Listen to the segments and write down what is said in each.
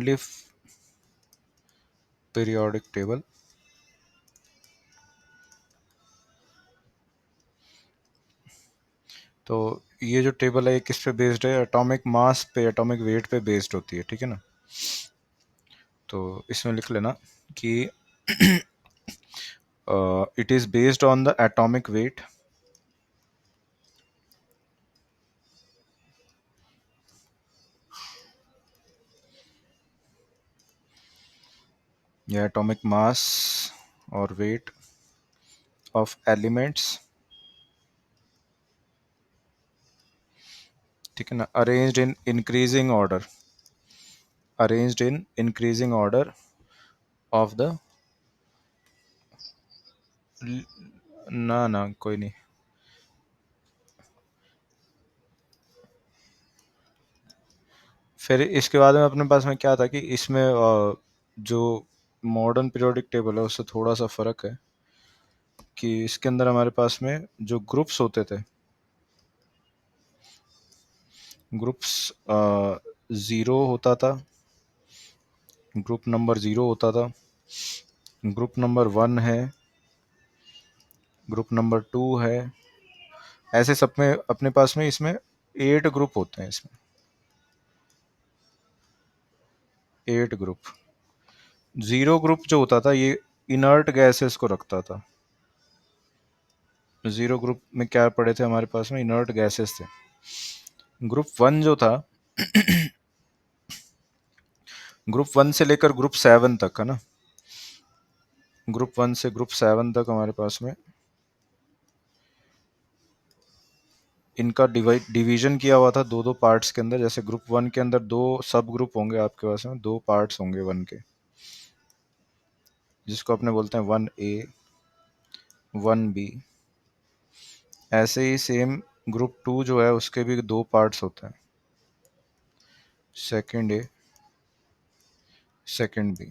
Redleaf periodic table. तो ये जो टेबल है ये किस पे बेस्ड है? एटॉमिक मास पे, एटॉमिक वेट पे बेस्ड होती है, ठीक है ना। तो इसमें लिख लेना कि it is based on the atomic weight या एटॉमिक मास और वेट ऑफ एलिमेंट्स, ठीक है ना, arranged in increasing order, arranged in increasing order of the, ना ना कोई नहीं, फिर इसके बाद में अपने पास में क्या था कि इसमें जो मॉडर्न पीरियोडिक टेबल है उससे थोड़ा सा फर्क है कि इसके अंदर हमारे पास में जो ग्रुप्स होते थे, ग्रुप्स 0 होता था, ग्रुप नंबर 0 होता था, ग्रुप नंबर 1 है, ग्रुप नंबर 2 है, ऐसे सब में अपने पास में इसमें 8 ग्रुप होते हैं, इसमें 8 ग्रुप। 0 ग्रुप जो होता था ये इनर्ट गैसेस को रखता था। 0 ग्रुप में क्या पड़े थे हमारे पास में? इनर्ट गैसेस थे। ग्रुप 1 जो था, ग्रुप 1 से लेकर ग्रुप 7 तक है ना, ग्रुप 1 से ग्रुप 7 तक हमारे पास में इनका डिवीजन किया हुआ था दो दो पार्ट्स के अंदर। जैसे ग्रुप 1 के अंदर 2 सब ग्रुप होंगे आपके पास में, 2 पार्ट्स होंगे 1 के, जिसको अपने बोलते हैं 1A 1B। ऐसे ही सेम ग्रुप 2 जो है उसके भी 2 पार्ट्स होते हैं, second A second B।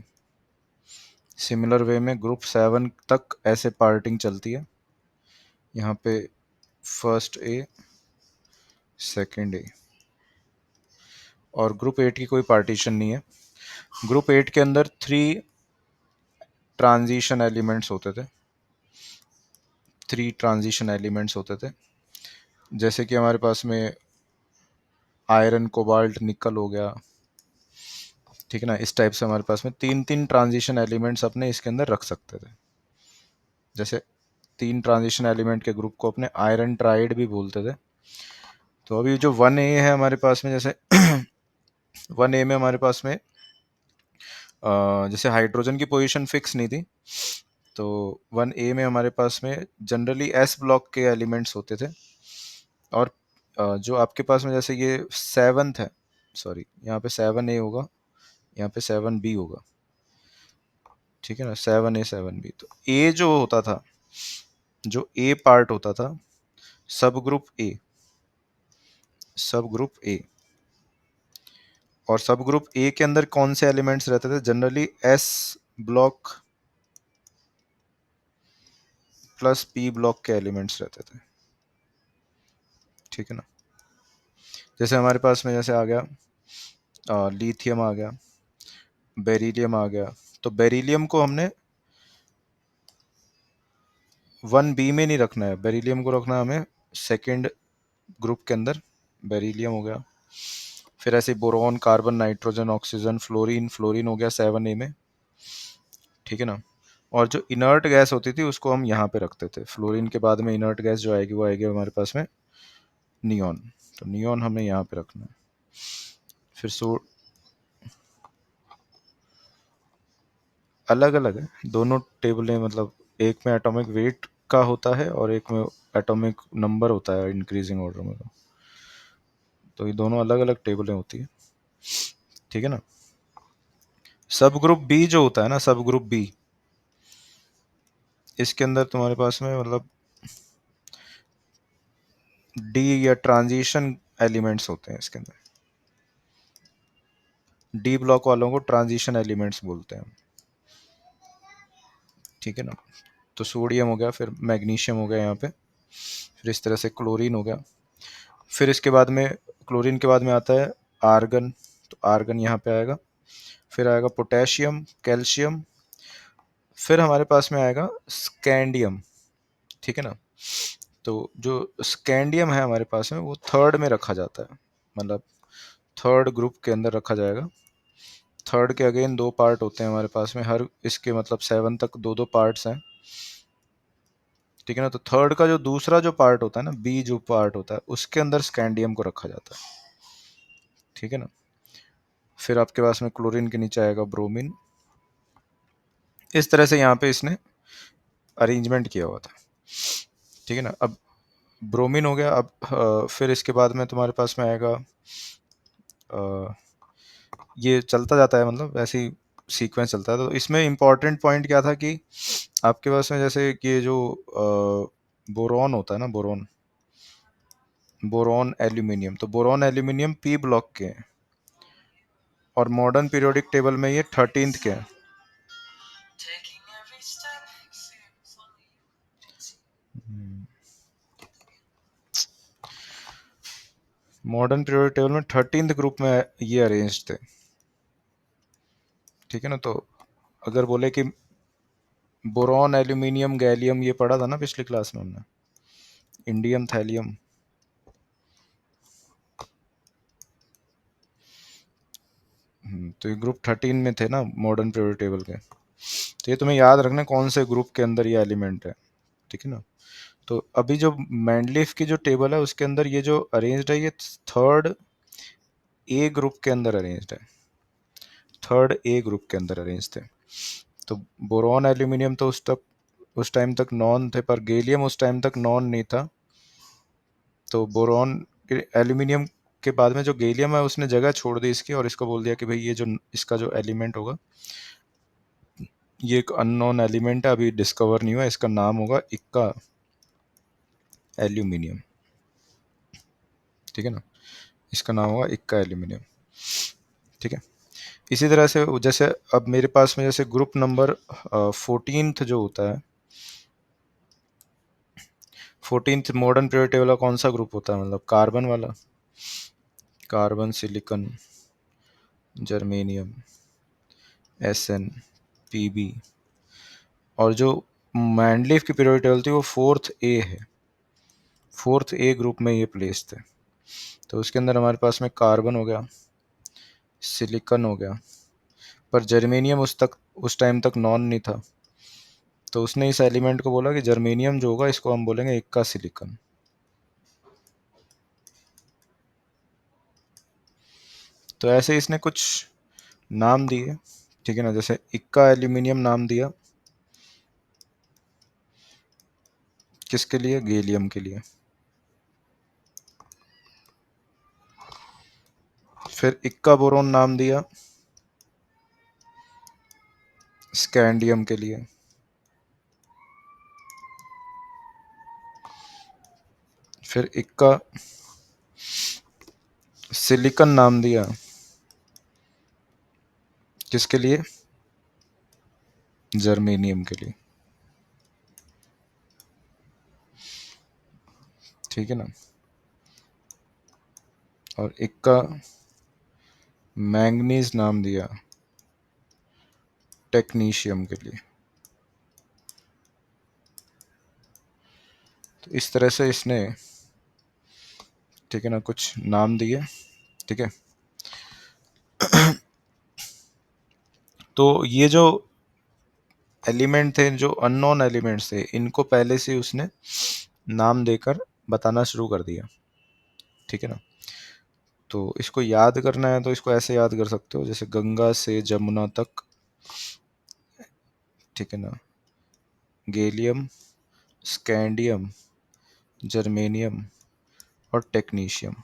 Similar way में ग्रुप 7 तक ऐसे पार्टिंग चलती है, यहाँ पे फर्स्ट A सेकंड A, और ग्रुप 8 की कोई पार्टीशन नहीं है। ग्रुप 8 के अंदर 3 ट्रांजिशन एलिमेंट्स होते थे, 3 ट्रांजिशन एलिमेंट्स होते थे, जैसे कि हमारे पास में आयरन कोबाल्ट निकल हो गया, ठीक है ना। इस टाइप से हमारे पास में 3 ट्रांजिशन एलिमेंट्स अपने इसके अंदर रख सकते थे। जैसे 3 ट्रांजिशन एलिमेंट के ग्रुप को अपने आयरन ट्राइड भी बोलते थे। तो अभी जो 1A है हमारे पास में, जैसे 1A में हमारे पास में जैसे हाइड्रोजन की पोजीशन फिक्स नहीं थी, तो 1A में हमारे पास में जनरली S ब्लॉक के एलिमेंट्स होते थे। और जो आपके पास में जैसे ये 7th है, सॉरी यहाँ पे 7A होगा, यहाँ पे 7B होगा, ठीक है ना, 7A 7B। तो A जो होता था, जो A पार्ट होता था, सब ग्रुप A, सब ग्रुप A, और सब ग्रुप A के अंदर कौन से एलिमेंट्स रहते थे? Generally S block plus P block के एलिमेंट्स रहते थे, ठीक है ना। जैसे हमारे पास में जैसे आ गया लिथियम आ गया, बेरिलियम आ गया। तो बेरिलियम को हमने 1B में नहीं रखना है, बेरिलियम को रखना है हमें सेकेंड ग्रुप के अंदर, बेरिलियम हो गया। फिर ऐसे boron, carbon, nitrogen, oxygen, fluorine, fluorine हो गया 7A में, ठीक है ना। और जो इनर्ट गैस होती थी उसको हम यहाँ पे रखते थे। फ्लोरीन के बाद में इनर्ट गैस जो आएगी वो आएगी हमारे पास में नियॉन, तो नियॉन हमें यहाँ पे रखना है। फिर अलग अलग है दोनों टेबलें, मतलब एक में एटॉमिक वेट का होता है और एक में एटॉमिक नंबर होता है इंक्रीजिंग ऑर्डर में। तो ये दोनों अलग अलग टेबलें होती है, ठीक है ना। सब ग्रुप बी जो होता है ना, सब ग्रुप बी, इसके अंदर तुम्हारे पास में मतलब डी या ट्रांजिशन एलिमेंट्स होते हैं इसके अंदर। डी ब्लॉक वालों को ट्रांजिशन एलिमेंट्स बोलते हैं, ठीक है ना। तो सोडियम हो गया, फिर मैग्नीशियम हो गया यहाँ पे, फिर इस तरह से क्लोरीन हो गया। फिर इसके बाद में क्लोरीन के बाद में आता है आर्गन, तो आर्गन यहाँ पे आएगा। फिर आएगा पोटेशियम, कैल्शियम, फिर हमारे पास में आएगा स्कैंडियम। ठीक है ना। तो जो स्कैंडियम है हमारे पास में वो थर्ड में रखा जाता है, मतलब थर्ड ग्रुप के अंदर रखा जाएगा। थर्ड के अगेन दो पार्ट होते हैं हमारे पास में, हर इसके मतलब 7 तक दो दो पार्ट्स हैं। ठीक है ना। तो थर्ड का जो दूसरा जो पार्ट होता है ना, बी जो पार्ट होता है, उसके अंदर स्कैंडियम को रखा जाता है। ठीक है ना। फिर आपके पास में क्लोरीन के नीचे आएगा ब्रोमीन। इस तरह से यहाँ पे इसने अरेंजमेंट किया हुआ था। ठीक है ना। अब ब्रोमीन हो गया। अब फिर इसके बाद में तुम्हारे पास में आएगा, ये चलता जाता है, मतलब ऐसे ही सीक्वेंस चलता है। तो इसमें इम्पॉर्टेंट पॉइंट क्या था कि आपके पास में जैसे कि ये जो बोरॉन होता है ना, बोरॉन, बोरॉन एल्यूमिनियम, तो बोरॉन एल्यूमिनियम पी ब्लॉक के हैं और मॉडर्न पीरियोडिक टेबल में ये 13th के हैं। मॉडर्न पीरियोडिक टेबल में 13th ग्रुप में ये अरेंज थे। ठीक है ना। तो अगर बोले कि बोरॉन एल्यूमिनियम गैलियम, ये पढ़ा था ना पिछली क्लास में हमने, इंडियम थैलियम, तो ये ग्रुप 13 में थे ना मॉडर्न पीरियोडिक टेबल के। तो ये तुम्हें याद रखना कौन से ग्रुप के अंदर ये एलिमेंट है। ठीक है ना। तो अभी जो मैंडलीफ की जो टेबल है उसके अंदर ये जो अरेंज्ड है, ये थर्ड ए ग्रुप के अंदर अरेंज्ड है, थर्ड ए ग्रुप के अंदर अरेंज थे। तो बोरॉन एल्यूमिनियम तो उस टाइम तक नॉन थे, पर गैलियम उस टाइम तक नॉन नहीं था। तो बोरॉन के एल्यूमिनियम के बाद में जो गैलियम है उसने जगह छोड़ दी इसकी, और इसको बोल दिया कि भाई ये जो इसका जो एलिमेंट होगा, ये एक अननोन एलिमेंट है, अभी डिस्कवर नहीं हुआ, इसका नाम होगा इक्का एल्यूमिनियम। ठीक है ना। इसका नाम होगा इक्का एल्यूमिनियम। ठीक है। इसी तरह से जैसे अब मेरे पास में जैसे ग्रुप नंबर 14th जो होता है, 14th मॉडर्न पीरियोडिक टेबल का कौन सा ग्रुप होता है, मतलब कार्बन वाला, carbon, silicon, germanium, S, N. P B Mendeleev की पीरियोडिक टेबल थी वो 4th ए है, 4th ए ग्रुप में ये प्लेस थे। तो उसके अंदर हमारे पास में कार्बन हो गया, सिलिकॉन हो गया, पर जर्मेनियम उस टाइम तक नॉन नहीं था। तो उसने इस एलिमेंट को बोला कि जर्मेनियम जो होगा इसको हम बोलेंगे इक्का सिलिकॉन। तो ऐसे इसने कुछ नाम दिए। ठीक है ना। जैसे इक्का एल्यूमिनियम नाम दिया किसके लिए, गैलियम के लिए। फिर इक्का बोरोन नाम दिया स्कैंडियम के लिए। फिर इक्का सिलिकॉन नाम दिया किसके लिए, जर्मेनियम के लिए। ठीक है ना। और इक्का मैंगनीज नाम दिया टेक्नीशियम के लिए। तो इस तरह से इसने, ठीक है ना, कुछ नाम दिए। ठीक है। तो ये जो एलिमेंट थे, जो अननोन एलिमेंट्स थे, इनको पहले से उसने नाम देकर बताना शुरू कर दिया। ठीक है ना। तो इसको याद करना है तो इसको ऐसे याद कर सकते हो, जैसे गंगा से जमुना तक। ठीक है ना। गैलियम, स्कैंडियम, जर्मेनियम और टेक्नीशियम।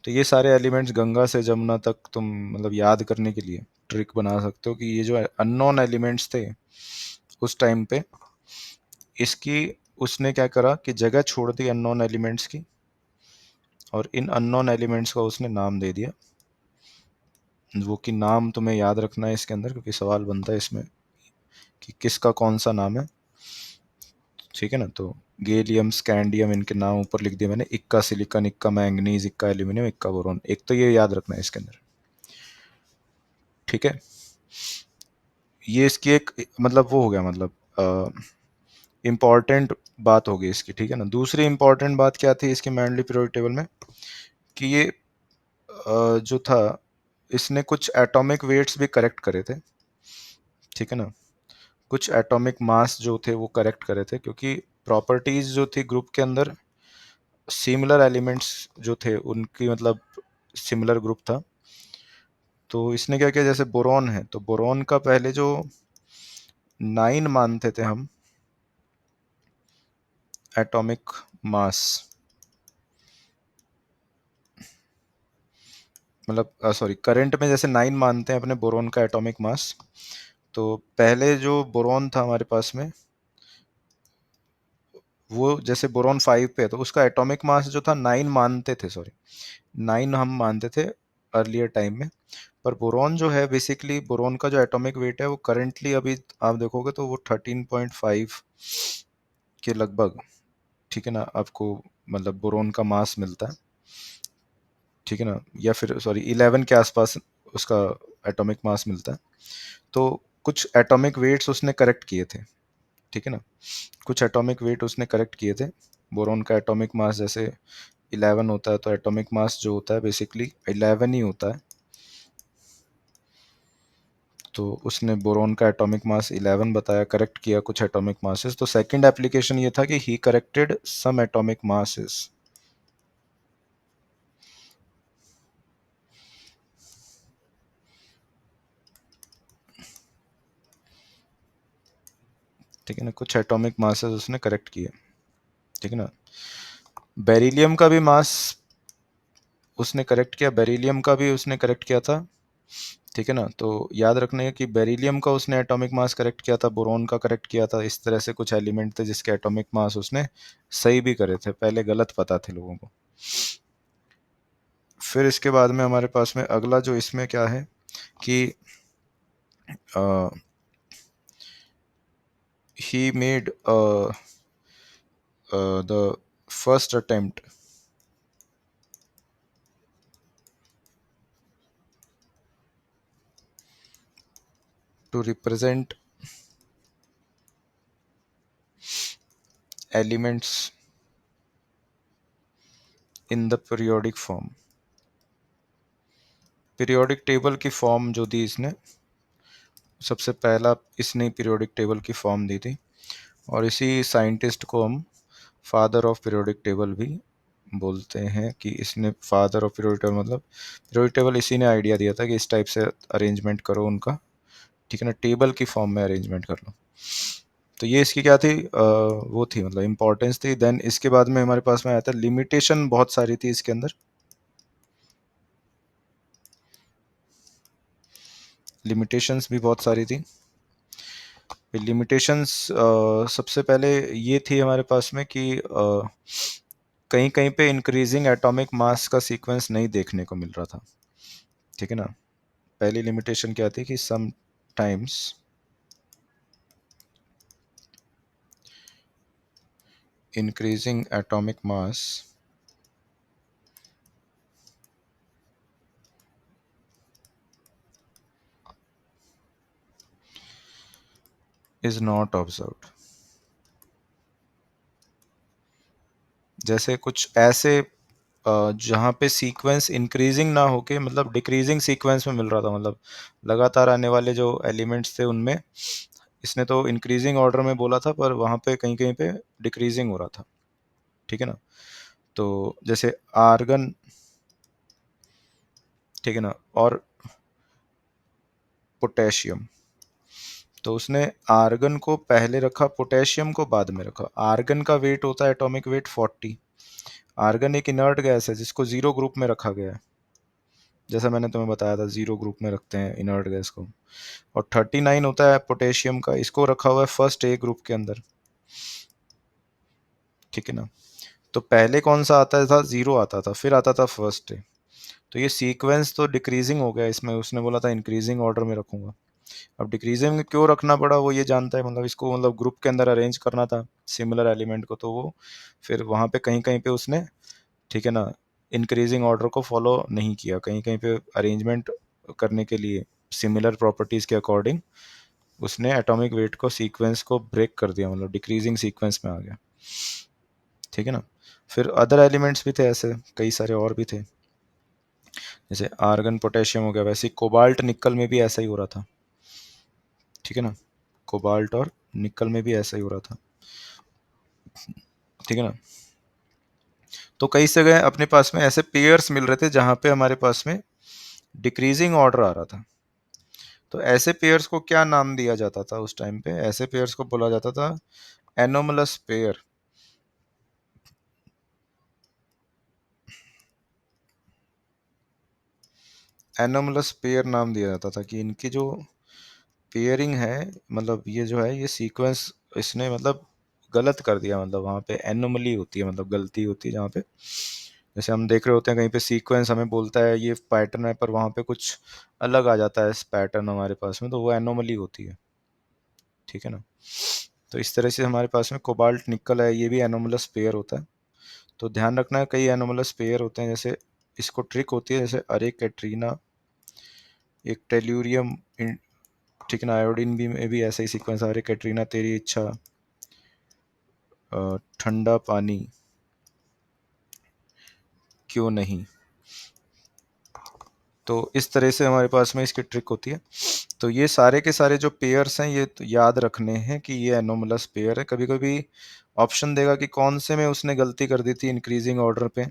तो ये सारे एलिमेंट्स गंगा से जमुना तक तुम मतलब याद करने के लिए ट्रिक बना सकते हो कि ये जो अननोन एलिमेंट्स थे उस टाइम पे, इसकी उसने क्या करा कि जगह छोड़ दी अननोन एलिमेंट्स की, और इन अननोन एलिमेंट्स का उसने नाम दे दिया। वो कि नाम तुम्हें याद रखना है इसके अंदर, क्योंकि सवाल बनता है इसमें कि किसका कौन सा नाम है। ठीक है ना। तो गैलियम, स्कैंडियम, इनके नाम ऊपर लिख दिए मैंने, इक्का सिलिकॉन, इक्का मैंगनीज, इक्का एल्यूमिनियम, इक्का बोरॉन। एक तो ये याद रखना है इसके अंदर। ठीक है। ये इसकी एक मतलब वो हो गया, मतलब इम्पॉर्टेंट बात होगी इसकी, ठीक है ना। दूसरी इम्पॉर्टेंट बात क्या थी इसके मैंडली पीरियोडिक टेबल में, कि ये जो था इसने कुछ एटॉमिक वेट्स भी करेक्ट करे थे, ठीक है ना। कुछ एटॉमिक मास जो थे वो करेक्ट करे थे, क्योंकि प्रॉपर्टीज जो थी ग्रुप के अंदर, सिमिलर एलिमेंट्स जो थे उनकी मतलब सिमिलर ग्रुप था। तो इसने क्या किया, जैसे बोरॉन है तो बोरॉन का पहले जो 9 मानते थे हम एटॉमिक मास, मतलब सॉरी करंट में जैसे 9 मानते हैं अपने बोरॉन का एटॉमिक मास, तो पहले जो बोरॉन था हमारे पास में, वो जैसे बोरॉन 5 पे है तो उसका एटॉमिक मास जो था 9 मानते थे, सॉरी 9 हम मानते थे अर्लियर टाइम में। पर बोरॉन जो है बेसिकली, बोरॉन का जो एटॉमिक वेट है वो करंटली अभी आप देखोगे तो वो 13.5 के लगभग, ठीक है ना, आपको मतलब बोरॉन का मास मिलता है, ठीक है ना, या फिर सॉरी 11 के आसपास उसका एटॉमिक मास मिलता है। तो कुछ एटॉमिक वेट्स उसने करेक्ट किए थे, ठीक है ना, कुछ एटॉमिक वेट उसने करेक्ट किए थे। बोरॉन का एटॉमिक मास जैसे 11 होता है, तो एटॉमिक मास जो होता है बेसिकली 11 ही होता है। तो उसने बोरॉन का एटॉमिक मास 11 बताया, करेक्ट किया कुछ एटॉमिक मासेस। तो सेकंड एप्लीकेशन ये था कि ही करेक्टेड सम एटॉमिक मासेस, ठीक है ना, कुछ एटॉमिक मासेस उसने करेक्ट किए, ठीक है ना। बेरिलियम का भी मास उसने करेक्ट किया, बेरिलियम का भी उसने करेक्ट किया था, ठीक है ना। तो याद रखने कि बेरिलियम का उसने एटॉमिक मास करेक्ट किया था, बोरॉन का करेक्ट किया था। इस तरह से कुछ एलिमेंट थे जिसके एटॉमिक मास उसने सही भी करे थे, पहले गलत पता थे लोगों को। फिर इसके बाद में हमारे पास में अगला जो इसमें क्या है कि he made the first attempt to represent elements in the periodic form। Periodic table की फॉर्म जो दी इसने, सबसे पहला इसने पीरियोडिक टेबल की फॉर्म दी थी, और इसी साइंटिस्ट को हम फादर ऑफ पीरियोडिक टेबल भी बोलते हैं, कि इसने फादर ऑफ पीरियोडिक टेबल मतलब पीरियोडिक टेबल इसी ने आइडिया दिया था कि इस टाइप से अरेंजमेंट करो उनका, ठीक है ना, टेबल की फॉर्म में अरेंजमेंट कर लो। तो ये इसकी क्या थी, वो थी मतलब इम्पोर्टेंस थी। देन इसके बाद में हमारे पास में आया था लिमिटेशन, बहुत सारी थी इसके अंदर, लिमिटेशंस भी बहुत सारी थी। लिमिटेशंस सबसे पहले ये थी हमारे पास में कि कहीं कहीं पे इंक्रीजिंग एटॉमिक मास का सीक्वेंस नहीं देखने को मिल रहा था, ठीक है ना। पहली लिमिटेशन क्या थी कि sometimes increasing atomic mass is not observed. जैसे कुछ ऐसे जहाँ पे सीक्वेंस इंक्रीजिंग ना होके मतलब डिक्रीजिंग सीक्वेंस में मिल रहा था, मतलब लगातार आने वाले जो एलिमेंट्स थे उनमें इसने तो इंक्रीजिंग ऑर्डर में बोला था, पर वहाँ पे कहीं कहीं पे डिक्रीजिंग हो रहा था, ठीक है ना। तो जैसे आर्गन, ठीक है ना, और पोटेशियम, तो उसने आर्गन को पहले रखा, पोटेशियम को बाद में रखा। आर्गन का वेट होता है एटॉमिक वेट 40। आर्गन एक इनर्ट गैस है जिसको जीरो ग्रुप में रखा गया है, जैसा मैंने तुम्हें बताया था जीरो ग्रुप में रखते हैं इनर्ट गैस को। और 39 होता है पोटेशियम का, इसको रखा हुआ है फर्स्ट ए ग्रुप के अंदर, ठीक है ना। तो पहले कौन सा आता था, जीरो आता था, फिर आता था फर्स्ट ए। तो ये सीक्वेंस तो डिक्रीजिंग हो गया इसमें, उसने बोला था इंक्रीजिंग ऑर्डर में रखूंगा। अब डिक्रीजिंग में क्यों रखना पड़ा वो ये जानता है, मतलब इसको मतलब ग्रुप के अंदर अरेंज करना था सिमिलर एलिमेंट को, तो वो फिर वहाँ पे कहीं कहीं पे उसने, ठीक है ना, इंक्रीजिंग ऑर्डर को फॉलो नहीं किया, कहीं कहीं पे अरेंजमेंट करने के लिए सिमिलर प्रॉपर्टीज के अकॉर्डिंग उसने एटॉमिक वेट को सीक्वेंस को ब्रेक कर दिया, मतलब डिक्रीजिंग सीक्वेंस में आ गया, ठीक है ना। फिर अदर एलिमेंट्स भी थे ऐसे, कई सारे और भी थे, जैसे आर्गन पोटेशियम हो गया, वैसे कोबाल्ट निकल में भी ऐसा ही हो रहा था, ठीक है ना। कोबाल्ट और निकल में भी ऐसा ही हो रहा था, ठीक है ना। तो कई जगह अपने पास में ऐसे पेयर्स मिल रहे थे जहां पे हमारे पास में डिक्रीजिंग ऑर्डर आ रहा था। तो ऐसे पेयर्स को क्या नाम दिया जाता था उस टाइम पे? ऐसे पेयर्स को बोला जाता था एनोमलस पेयर। एनोमलस पेयर नाम दिया जाता था कि इनकी जो पेयरिंग है, मतलब ये जो है ये सीक्वेंस इसने मतलब गलत कर दिया, मतलब वहाँ पे एनोमली होती है, मतलब गलती होती है जहाँ पे, जैसे हम देख रहे होते हैं कहीं पे सीक्वेंस हमें बोलता है ये पैटर्न है, पर वहाँ पे कुछ अलग आ जाता है इस पैटर्न हमारे पास में, तो वो एनोमली होती है, ठीक है ना। तो इस तरह से हमारे पास में कोबाल्ट निकल है, ये भी एनोमलस पेयर होता है। तो ध्यान रखना है कई एनोमलस पेयर होते हैं, जैसे इसको ट्रिक होती है, जैसे अरे कैटरीना, एक टेल्यूरियम, ठीक है ना, आयोडीन भी में भी ऐसा ही सीक्वेंस, अरे कैटरीना तेरी इच्छा, ठंडा पानी क्यों नहीं। तो इस तरह से हमारे पास में इसकी ट्रिक होती है। तो ये सारे के सारे जो पेयर्स हैं ये तो याद रखने हैं कि ये एनोमलस पेयर है। कभी कभी ऑप्शन देगा कि कौन से में उसने गलती कर दी थी, इंक्रीजिंग ऑर्डर पे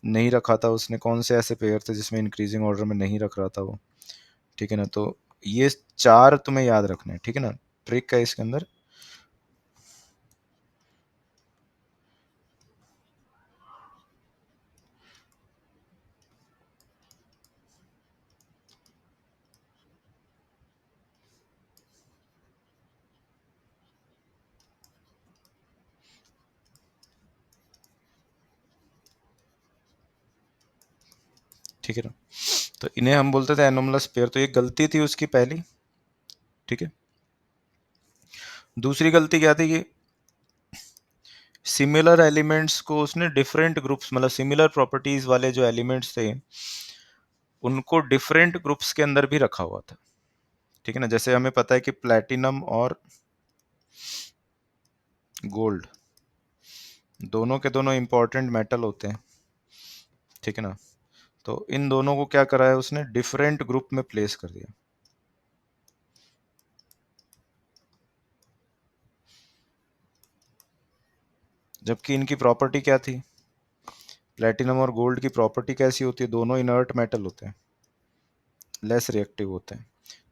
नहीं रखा था उसने, कौन से ऐसे पेयर थे जिसमें इंक्रीजिंग ऑर्डर में नहीं रख रहा था वो, ठीक है ना। तो ये चार तुम्हें याद रखने हैं, ठीक है ना, ट्रिक है इसके अंदर। ठीक है ना, तो इन्हें हम बोलते थे एनोमलस पेयर। तो ये गलती थी उसकी पहली, ठीक है। दूसरी गलती क्या थी कि सिमिलर एलिमेंट्स को उसने डिफरेंट ग्रुप्स, मतलब सिमिलर प्रॉपर्टीज वाले जो एलिमेंट्स थे उनको डिफरेंट ग्रुप्स के अंदर भी रखा हुआ था, ठीक है ना। जैसे हमें पता है कि प्लैटिनम और गोल्ड दोनों के दोनों इंपॉर्टेंट मेटल होते हैं, ठीक है ना। तो इन दोनों को क्या करा है उसने, डिफरेंट ग्रुप में प्लेस कर दिया। जबकि इनकी प्रॉपर्टी क्या थी, प्लैटिनम और गोल्ड की प्रॉपर्टी कैसी होती है, दोनों इनर्ट मेटल होते हैं, लेस रिएक्टिव होते हैं।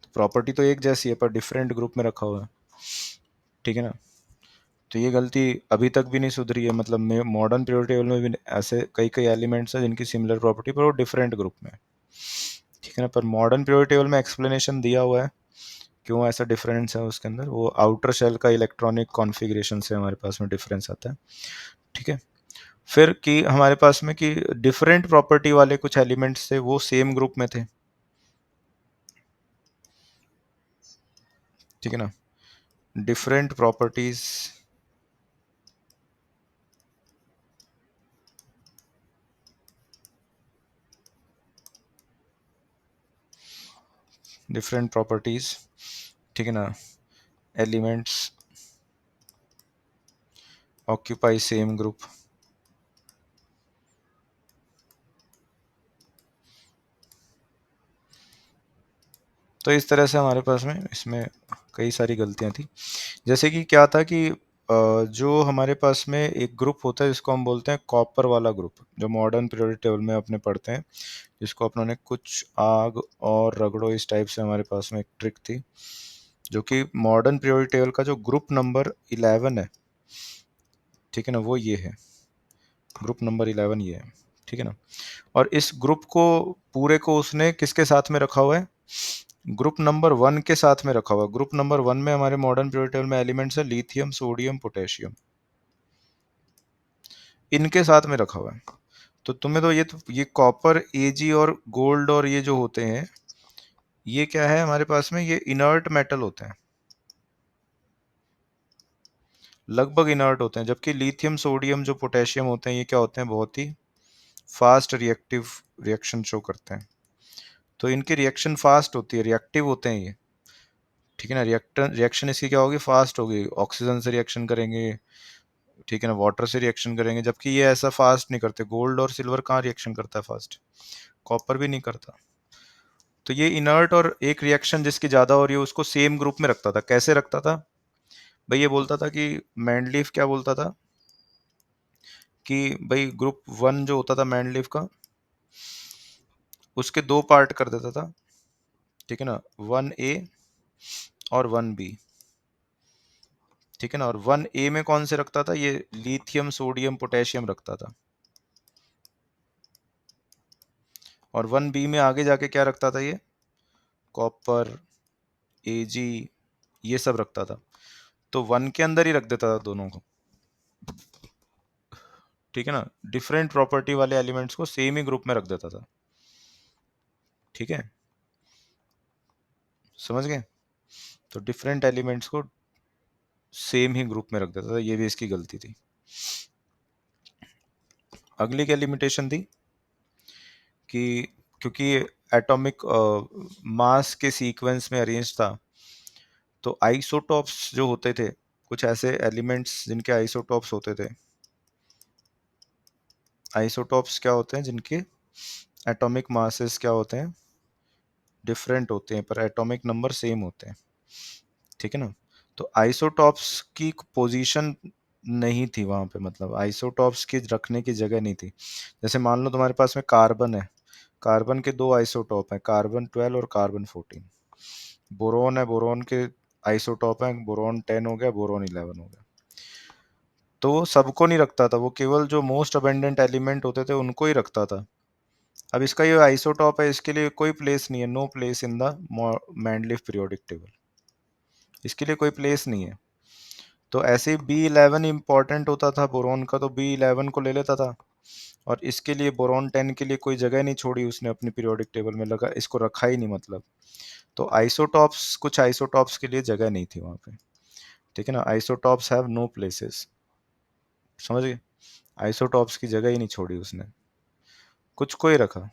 तो प्रॉपर्टी तो एक जैसी है पर डिफरेंट ग्रुप में रखा हुआ है, ठीक है ना। तो ये गलती अभी तक भी नहीं सुधरी है, मतलब मॉडर्न पीरियोडिक टेबल में भी ऐसे कई कई एलिमेंट्स हैं जिनकी सिमिलर प्रॉपर्टी पर वो डिफरेंट ग्रुप में है, ठीक है ना। पर मॉडर्न पीरियोडिक टेबल में एक्सप्लेनेशन दिया हुआ है क्यों ऐसा डिफरेंस है उसके अंदर, वो आउटर शेल का इलेक्ट्रॉनिक कॉन्फ़िगरेशन से हमारे पास में डिफरेंस आता है, ठीक है। फिर कि हमारे पास में कि डिफरेंट प्रॉपर्टी वाले कुछ एलिमेंट्स थे वो सेम ग्रुप में थे, ठीक है ना। डिफरेंट प्रॉपर्टीज, डिफरेंट प्रॉपर्टीज, ठीक है ना, एलिमेंट्स ऑक्यूपाई सेम ग्रुप। तो इस तरह से हमारे पास में इसमें कई सारी गलतियां थी। जैसे कि क्या था कि जो हमारे पास में एक ग्रुप होता है जिसको हम बोलते हैं कॉपर वाला ग्रुप, जो मॉडर्न पीरियोडिक टेबल में अपने पढ़ते हैं, जिसको अपनों कुछ आग और रगड़ो इस टाइप से हमारे पास में एक ट्रिक थी, जो कि मॉडर्न पीरियोडिक टेबल का जो ग्रुप नंबर 11 है, ठीक है ना, वो ये है, ग्रुप नंबर 11 ये है, ठीक है ना। और इस ग्रुप को पूरे को उसने किसके साथ में रखा हुआ है, ग्रुप नंबर 1 के साथ में रखा हुआ है। ग्रुप नंबर 1 में हमारे मॉडर्न पीरियोडिक टेबल में एलिमेंट्स है लिथियम, सोडियम, पोटेशियम, इनके साथ में रखा हुआ है। तो तुम्हें तो ये कॉपर, एजी और गोल्ड और ये जो होते हैं ये क्या है हमारे पास में, ये इनर्ट मेटल होते हैं, लगभग इनर्ट होते हैं। जबकि लिथियम, सोडियम, जो पोटेशियम होते हैं ये क्या होते हैं, बहुत ही फास्ट रिएक्टिव रिएक्शन शो करते हैं। तो इनकी रिएक्शन फास्ट होती है, रिएक्टिव होते हैं ये, ठीक है ना। रिएक्शन इसकी क्या होगी, फास्ट होगी, ऑक्सीजन से रिएक्शन करेंगे, ठीक है ना, वाटर से रिएक्शन करेंगे, जबकि ये ऐसा फास्ट नहीं करते। गोल्ड और सिल्वर कहाँ रिएक्शन करता है फास्ट, कॉपर भी नहीं करता। तो ये इनर्ट और एक रिएक्शन जिसकी ज्यादा हो रही है उसको सेम ग्रुप में रखता था। कैसे रखता था भाई, ये बोलता था कि मैंडलीफ क्या बोलता था कि भाई ग्रुप वन जो होता था मैंडलीफ का, उसके दो पार्ट कर देता था, ठीक है ना, वन ए और वन बी, ठीक है ना। और वन ए में कौन से रखता था, ये लिथियम सोडियम पोटेशियम रखता था। और वन बी में आगे जाके क्या रखता था, ये कॉपर, एजी, ये सब रखता था। तो वन के अंदर ही रख देता था दोनों को, ठीक है ना। डिफरेंट प्रॉपर्टी वाले एलिमेंट्स को सेम ही ग्रुप में रख देता था, ठीक है, समझ गए। तो डिफरेंट एलिमेंट्स को सेम ही ग्रुप में रख देता था, ये भी इसकी गलती थी। अगली क्या लिमिटेशन थी कि क्योंकि एटॉमिक मास के सीक्वेंस में अरेंज था, तो आइसोटॉप्स जो होते थे, कुछ ऐसे एलिमेंट्स जिनके आइसोटॉप्स होते थे। आइसोटॉप्स क्या होते हैं, जिनके एटॉमिक मासेस क्या होते हैं, डिफरेंट होते हैं, पर एटॉमिक नंबर सेम होते हैं, ठीक है ना। तो आइसोटॉप्स की पोजीशन नहीं थी वहां पे, मतलब आइसोटॉप्स की रखने की जगह नहीं थी। जैसे मान लो तुम्हारे पास में कार्बन है, कार्बन के दो आइसोटॉप हैं, कार्बन 12 और कार्बन 14। बोरोन है, बोरोन के आइसोटॉप है, बोरोन 10 हो गया, बोरोन 11 हो गया। तो वो सबको नहीं रखता था, वो केवल जो मोस्ट अबेंडेंट एलिमेंट होते थे उनको ही रखता था। अब इसका ये आइसोटॉप है, इसके लिए कोई प्लेस नहीं है, no place in the Mendeleev periodic table, इसके लिए कोई प्लेस नहीं है। तो ऐसे ही B11 इंपॉर्टेंट होता था बोरोन का, तो B11 को ले लेता था, और इसके लिए बोरोन 10 के लिए कोई जगह नहीं छोड़ी उसने अपनी पीरियोडिक टेबल में, लगा इसको रखा ही नहीं मतलब। तो आइसोटॉप्स, कुछ आइसोटॉप्स के लिए जगह नहीं थी वहां पे, ठीक है ना। आइसोटॉप्स हैव नो प्लेसेस, समझ गए, आइसोटॉप्स की जगह ही नहीं छोड़ी उसने, कुछ को ही रखा।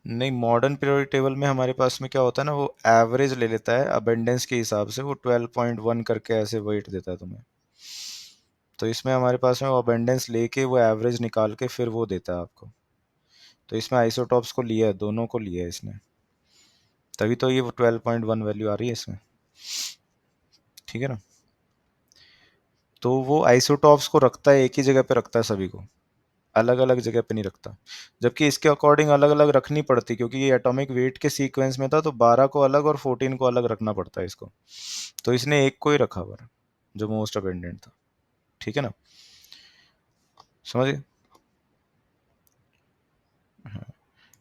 नहीं, मॉडर्न पीरियोडिक टेबल में हमारे पास में क्या होता है ना, वो एवरेज ले लेता है अबेंडेंस के हिसाब से, वो 12.1 करके ऐसे वेट देता है तुम्हें। तो इसमें हमारे पास में वो अबेंडेंस लेके वो एवरेज निकाल के फिर वो देता है आपको। तो इसमें आइसोटॉप्स को लिया है, दोनों को लिया है इसने, तभी तो ये 12.1 वैल्यू आ रही है इसमें, ठीक है ना। तो वो आइसोटॉप्स को रखता है, एक ही जगह पे रखता है सभी को, अलग अलग जगह पे नहीं रखता। जबकि इसके अकॉर्डिंग अलग अलग रखनी पड़ती, क्योंकि ये एटॉमिक वेट के सीक्वेंस में था, तो 12 को अलग और 14 को अलग रखना पड़ता है इसको। तो इसने एक को ही रखा हुआ है, जो मोस्ट अबेंडेंट था, ठीक है ना, समझिए।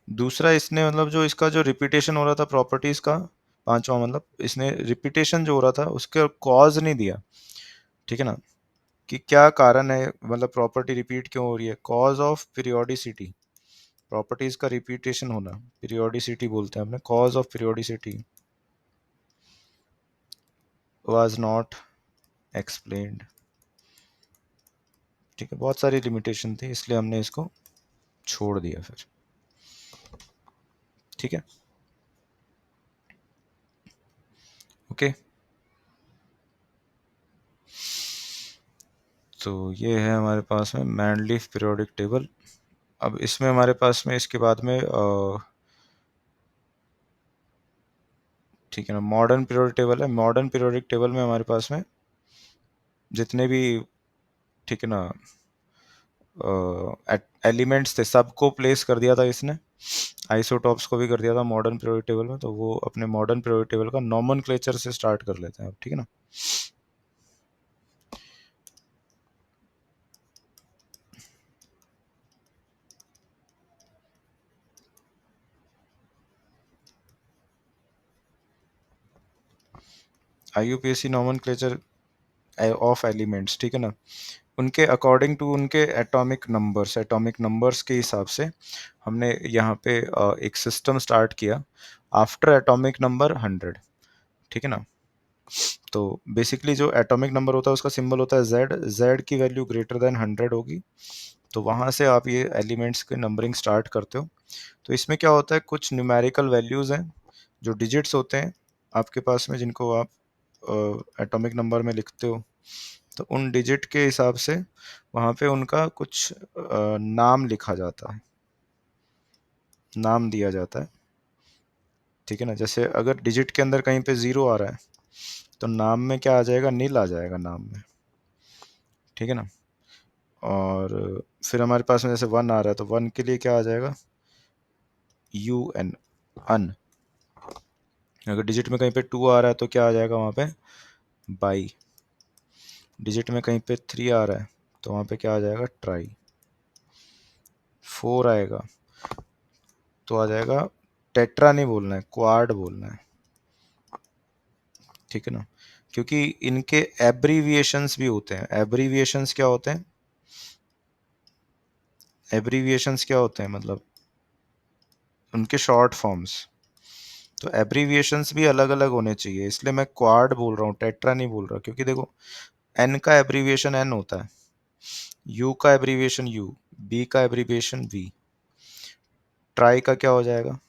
दूसरा इसने मतलब जो इसका जो रिपीटेशन हो रहा था प्रॉपर्टीज का, पांचवा, मतलब इसने रिपीटेशन जो हो रहा था उसके कॉज नहीं दिया, ठीक है ना, कि क्या कारण है, मतलब प्रॉपर्टी रिपीट क्यों हो रही है। कॉज ऑफ पीरियोडिसिटी, प्रॉपर्टीज का रिपीटेशन होना, पीरियोडिसिटी बोलते हैं अपने, cause of periodicity was not explained, ठीक है। बहुत सारी लिमिटेशन थी, इसलिए हमने इसको छोड़ दिया फिर, ठीक है, ओके। तो ये है हमारे पास में मैंडलीफ पीरियोडिक टेबल। अब इसमें हमारे पास में इसके बाद में ठीक है ना, मॉडर्न पीरियोडिक टेबल है। मॉडर्न पीरियोडिक टेबल में हमारे पास में जितने भी, ठीक है ना, एलिमेंट्स थे सबको प्लेस कर दिया था इसने, आइसोटॉप्स को भी कर दिया था मॉडर्न पीरियोडिक टेबल में। तो वो अपने मॉडर्न पीरियोडिक टेबल का नॉमेनक्लेचर से स्टार्ट कर लेते हैं अब, ठीक है ना। IUPAC नॉमेनक्लेचर ऑफ एलिमेंट्स, ठीक है ना, उनके अकॉर्डिंग टू उनके एटॉमिक नंबर्स के हिसाब से हमने यहाँ पे एक सिस्टम स्टार्ट किया आफ्टर एटॉमिक नंबर 100, ठीक है ना। तो बेसिकली जो एटॉमिक नंबर होता है उसका सिंबल होता है जेड, जेड की वैल्यू ग्रेटर देन 100 होगी, तो वहाँ से आप ये एलिमेंट्स के नंबरिंग स्टार्ट करते हो। तो इसमें क्या होता है, कुछ न्यूमेरिकल वैल्यूज़ हैं जो डिजिट्स होते हैं आपके पास में, जिनको आप एटॉमिक नंबर में लिखते हो, तो उन डिजिट के हिसाब से वहाँ पे उनका कुछ नाम लिखा जाता है, नाम दिया जाता है। ठीक है ना, जैसे अगर डिजिट के अंदर कहीं पे जीरो आ रहा है तो नाम में क्या आ जाएगा, नील आ जाएगा नाम में। ठीक है ना, और फिर हमारे पास में जैसे वन आ रहा है तो वन के लिए क्या आ जाएगा, यू एन, अन। अगर डिजिट में कहीं पे टू आ रहा है तो क्या आ जाएगा वहाँ पे, बाई। डिजिट में कहीं पे थ्री आ रहा है तो वहाँ पे क्या आ जाएगा, ट्राई। फोर आएगा तो आ जाएगा, टेट्रा नहीं बोलना है, क्वाड बोलना है। ठीक है ना, क्योंकि इनके एब्रीविएशंस भी होते हैं। एब्रीविएशंस क्या होते हैं, एब्रीविएशंस क्या होते हैं मतलब उनके शॉर्ट फॉर्म्स। तो एब्रीविएशंस भी अलग अलग होने चाहिए, इसलिए मैं क्वाड बोल रहा हूँ, टेट्रा नहीं बोल रहा। क्योंकि देखो, एन का एब्रीविएशन एन होता है, यू का एब्रीविएशन यू, बी का एब्रीविएशन वी, ट्राई का क्या हो जाएगा,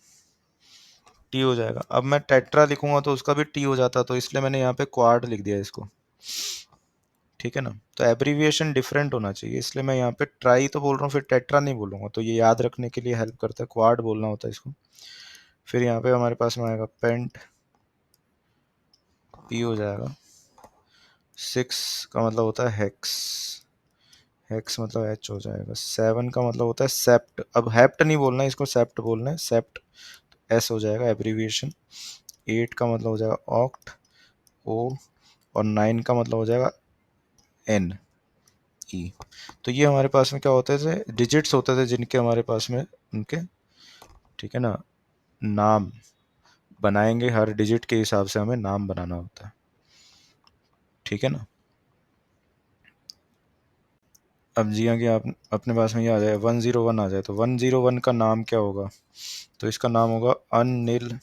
टी हो जाएगा। अब मैं टेट्रा लिखूंगा तो उसका भी टी हो जाता, तो इसलिए मैंने यहाँ पे क्वाड लिख दिया इसको। ठीक है ना, तो एब्रीविएशन डिफरेंट होना चाहिए, इसलिए मैं यहाँ पे ट्राई तो बोल रहा हूँ, फिर टेट्रा नहीं बोलूंगा। तो ये याद रखने के लिए हेल्प करता है, क्वाड बोलना होता है इसको। फिर यहाँ पे हमारे पास में आएगा पेंट, पी हो जाएगा। सिक्स का मतलब होता है हेक्स, हेक्स मतलब एच हो जाएगा। सेवन का मतलब होता है सेप्ट, अब हेप्ट नहीं बोलना है इसको, सेप्ट बोलना है, सेप्ट, एस हो जाएगा एब्रीविएशन। एट का मतलब हो जाएगा ऑक्ट, ओ। और नाइन का मतलब हो जाएगा एन, ई। तो ये हमारे पास में क्या होते थे, डिजिट्स होते थे जिनके हमारे पास में उनके, ठीक है ना, नाम बनाएंगे। हर डिजिट के हिसाब से हमें नाम बनाना होता है। ठीक है ना, अब जी हाँ कि आप अपने पास में ये आ जाए 101 आ जाए, तो 101 का नाम क्या होगा, तो इसका नाम होगा अनिल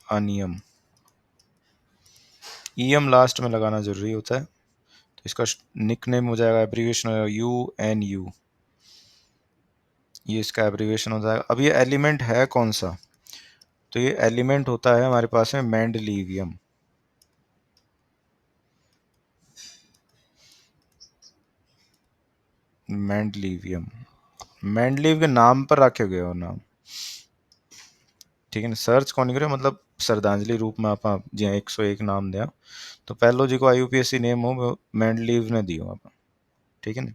अनियम। ईएम लास्ट में लगाना जरूरी होता है, तो इसका निक नेम हो जाएगा, एब्रीविएशन हो जाएगा यू एन यू, ये इसका एब्रीविएशन हो जाएगा। अब ये एलिमेंट है कौन सा, तो ये एलिमेंट होता है हमारे पास में मेंडलीवियम। मेंडलीवियम, मेंडलीव के नाम पर रखे गए हो नाम। ठीक है ना, सर्च कौन करे, मतलब श्रद्धांजलि रूप में आप जी 101 नाम दिया, तो पहलो जी को आईयूपीएससी नेम हो मेंडलीव ने दियो आप। ठीक है ना,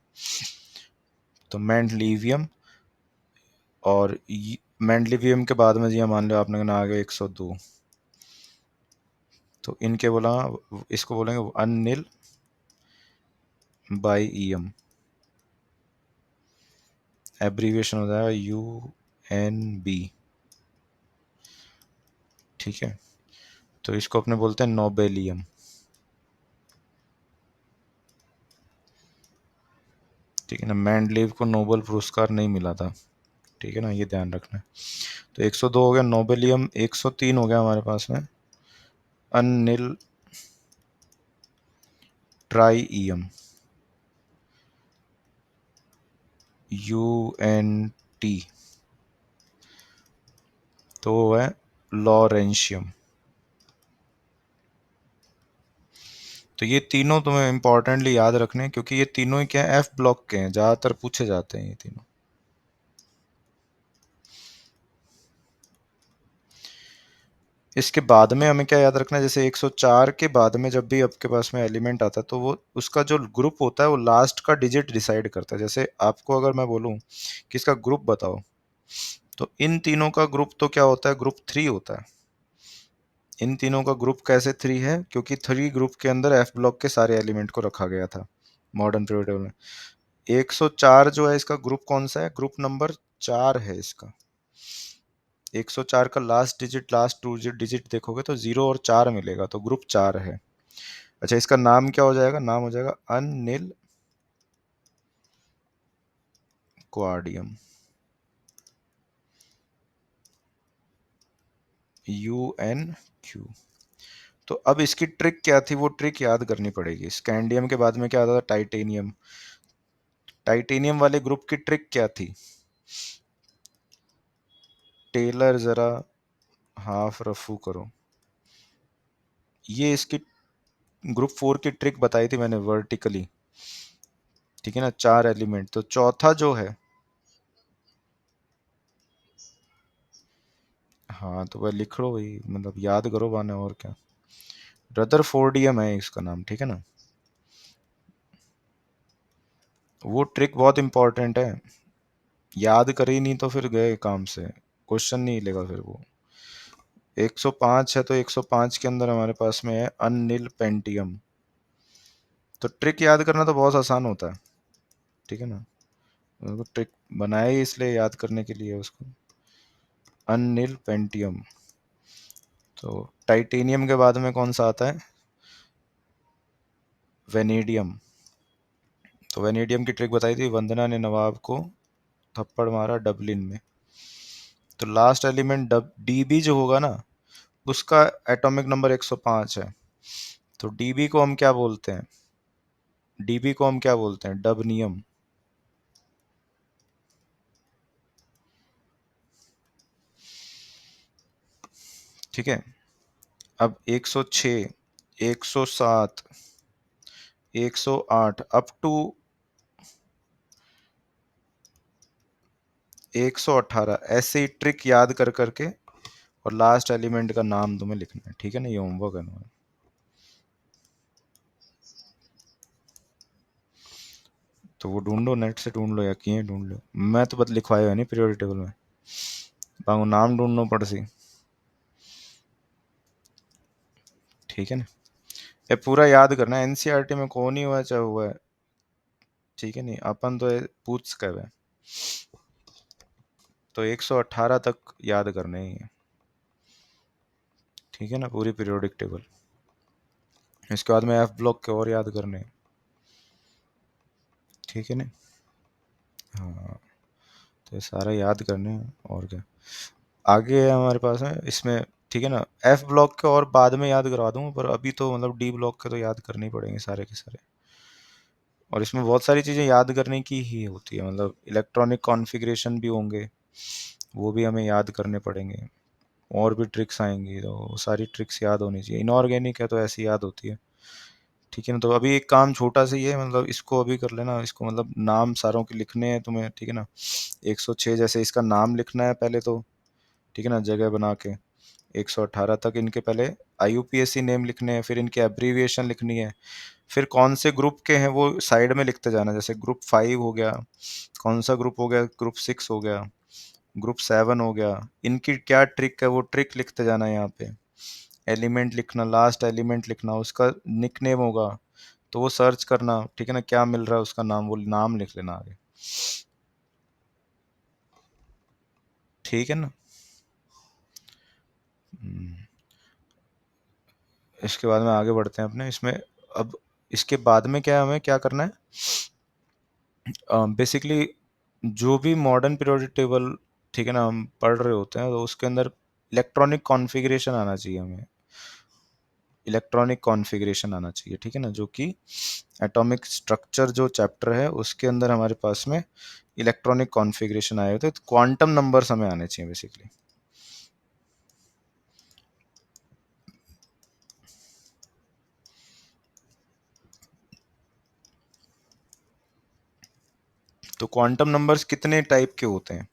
तो मेंडलीवियम, और मेंडलीवियम के बाद में जी मान लो आपने ना आ गया 102, तो इनके बोला, इसको बोलेंगे अनिल बाई ईएम, एब्रीविएशन हो जाएगा यू एन बी। ठीक है, तो इसको अपने बोलते हैं नोबेलियम। ठीक है ना, मेंडलीव को नोबेल पुरस्कार नहीं मिला था। ठीक है ना, ये ध्यान रखना है। तो 102 हो गया नोबेलियम, 103 हो गया हमारे पास में अनिल ट्राईइयम, यू एन टी, तो वो है लॉरेंशियम। तो ये तीनों तुम्हें इंपॉर्टेंटली याद रखने हैं, क्योंकि ये तीनों ही क्या है, एफ ब्लॉक के हैं, ज्यादातर पूछे जाते हैं ये तीनों। इसके बाद में हमें क्या याद रखना है, जैसे 104 के बाद में जब भी आपके पास में एलिमेंट आता है तो वो उसका जो ग्रुप होता है वो लास्ट का डिजिट डिसाइड करता है। जैसे आपको अगर मैं बोलूं कि इसका ग्रुप बताओ, तो इन तीनों का ग्रुप तो क्या होता है, ग्रुप थ्री होता है। इन तीनों का ग्रुप कैसे थ्री है, क्योंकि थ्री ग्रुप के अंदर एफ ब्लॉक के सारे एलिमेंट को रखा गया था मॉडर्न पीरियड टेबल में। 104 जो है इसका ग्रुप कौन सा है, ग्रुप नंबर चार है इसका। 104 का last digit, last two digit देखोगे तो जीरो और चार मिलेगा, तो ग्रुप चार है। अच्छा, इसका नाम क्या हो जाएगा, नाम हो जाएगा अनिल क्वाडियम, यू एन क्यू। तो अब इसकी ट्रिक क्या थी, वो ट्रिक याद करनी पड़ेगी। स्कैंडियम के बाद में क्या आता था, टाइटेनियम। टाइटेनियम वाले ग्रुप की ट्रिक क्या थी, टेलर जरा हाफ रफू करो। ये इसकी ग्रुप 4 की ट्रिक बताई थी मैंने, वर्टिकली, ठीक है ना, 4 एलिमेंट। तो चौथा जो है, हाँ तो वह लिख लो भाई, मतलब याद करो बाने, और क्या। रदरफोर्डियम है इसका नाम, ठीक है ना। वो ट्रिक बहुत इंपॉर्टेंट है, याद करी नहीं तो फिर गए काम से, क्वेश्चन नहीं लेगा फिर वो। 105 है तो 105 के अंदर हमारे पास में है अनिल पेंटियम। तो ट्रिक याद करना तो बहुत आसान होता है, ठीक है ना। वो ट्रिक बनाए ही इसलिए याद करने के लिए उसको, अनिल पेंटियम। तो टाइटेनियम के बाद में कौन सा आता है, वेनेडियम। तो वेनेडियम की ट्रिक बताई थी, वंदना ने नवाब को थप्पड़ मारा डबलिन में। तो लास्ट एलिमेंट डीबी जो होगा ना, उसका एटॉमिक नंबर 105 है। तो डीबी को हम क्या बोलते हैं, डीबी को हम क्या बोलते हैं, डबनियम। ठीक है। अब 106, 107, 108 अप टू 118, ऐसे ही ट्रिक याद कर करके, और लास्ट एलिमेंट का नाम तुम्हें लिखना है, ठीक है ना। ये होमवर्क है तुम्हारा। तो वो ढूंढो, नेट से ढूंढ लो या किए ढूंढ लो, मैं तो बस लिखवाया है नहीं पीरियोडिक टेबल में, बांगो नाम ढूंढना पड़ सी, ठीक है ना। ये पूरा याद करना है, एनसीईआरटी में कौन ही हुआ है चाहे हुआ है, ठीक है नहीं, अपन तो ये पूछ कर है। तो 118 तक याद करने ही है, ठीक है ना, पूरी पीरियोडिक टेबल। इसके बाद में एफ ब्लॉक के और याद करने हैं, ठीक है ना। हाँ, तो ये सारा याद करने हैं, और क्या आगे है हमारे पास है इसमें, ठीक है ना। एफ ब्लॉक के और बाद में याद करवा दूंगा, पर अभी तो मतलब डी ब्लॉक के तो याद करने ही पड़ेंगे सारे के सारे। और इसमें बहुत सारी चीज़ें याद करने की ही होती है, मतलब इलेक्ट्रॉनिक कॉन्फ़िगरेशन भी होंगे, वो भी हमें याद करने पड़ेंगे। और भी ट्रिक्स आएंगी, तो वो सारी ट्रिक्स याद होनी चाहिए। इनऑर्गेनिक है तो ऐसी याद होती है, ठीक है ना। तो अभी एक काम छोटा सा ही है, मतलब इसको अभी कर लेना, इसको मतलब नाम सारों के लिखने हैं तुम्हें, ठीक है ना। 106 जैसे इसका नाम लिखना है पहले तो, ठीक है ना, जगह बना के। 118 तक इनके पहले आईयूपीएसी नेम लिखने हैं, फिर इनकी एब्रीविएशन लिखनी है, फिर कौन से ग्रुप के हैं वो साइड में लिखते जाना, जैसे ग्रुप 5 हो गया, कौन सा ग्रुप हो गया, ग्रुप 6 हो गया, ग्रुप 7 हो गया, इनकी क्या ट्रिक है वो ट्रिक लिखते जाना है यहाँ पे। एलिमेंट लिखना, लास्ट एलिमेंट लिखना, उसका निकनेम होगा तो वो सर्च करना, ठीक है ना, क्या मिल रहा है उसका नाम, वो नाम लिख लेना आगे, ठीक है ना। हम्म, इसके बाद में आगे बढ़ते हैं अपने इसमें। अब इसके बाद में क्या हमें क्या करना है, बेसिकली जो भी मॉडर्न पीरियोडिक टेबल, ठीक है ना, हम पढ़ रहे होते हैं, तो उसके अंदर इलेक्ट्रॉनिक कॉन्फ़िगरेशन आना चाहिए हमें, इलेक्ट्रॉनिक कॉन्फ़िगरेशन आना चाहिए, ठीक है ना। जो कि एटॉमिक स्ट्रक्चर जो चैप्टर है उसके अंदर हमारे पास में इलेक्ट्रॉनिक कॉन्फ़िगरेशन आए होते हैं, तो क्वांटम नंबर्स हमें आने चाहिए बेसिकली। तो क्वांटम नंबर्स कितने टाइप के होते हैं,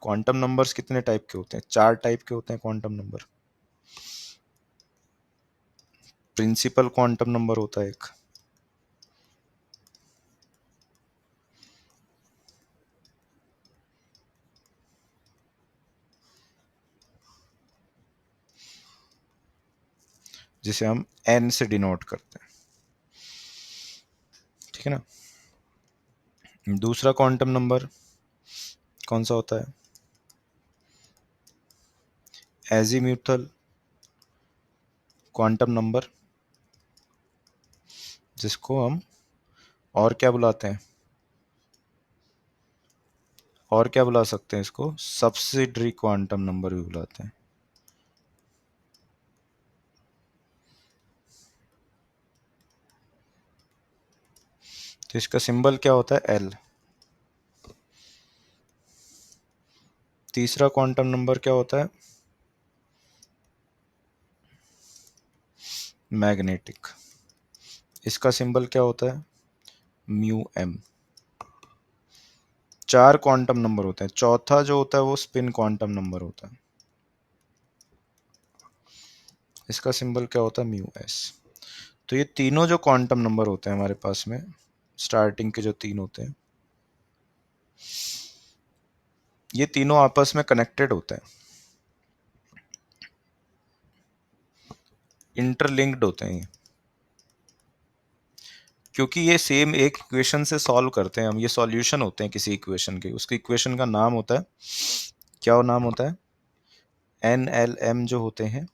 क्वांटम नंबर्स कितने टाइप के होते हैं, 4 टाइप के होते हैं quantum number. Principal quantum number होता है एक, जिसे हम एन से डिनोट करते हैं, ठीक है ना। दूसरा क्वांटम नंबर कौन सा होता है, एजीम्यूथल क्वांटम नंबर, जिसको हम और क्या बुलाते हैं, और क्या बुला सकते हैं इसको, सब्सिडरी क्वांटम नंबर भी बुलाते हैं। तो इसका सिंबल क्या होता है, एल। तीसरा क्वांटम नंबर क्या होता है? मैग्नेटिक। इसका सिंबल क्या होता है? Mu M. 4 क्वांटम नंबर होते हैं, चौथा जो होता है वो स्पिन क्वांटम नंबर होता है। इसका सिंबल क्या होता है? Mu S. तो ये तीनों जो क्वांटम नंबर होते हैं हमारे पास में, स्टार्टिंग के जो 3 होते हैं, ये तीनों आपस में कनेक्टेड होते हैं, इंटरलिंक्ड होते हैं ये, क्योंकि ये सेम एक इक्वेशन से सॉल्व करते हैं हम। ये सॉल्यूशन होते हैं किसी इक्वेशन के, उसकी इक्वेशन का नाम होता है, क्या नाम होता है? NLM जो होते हैं,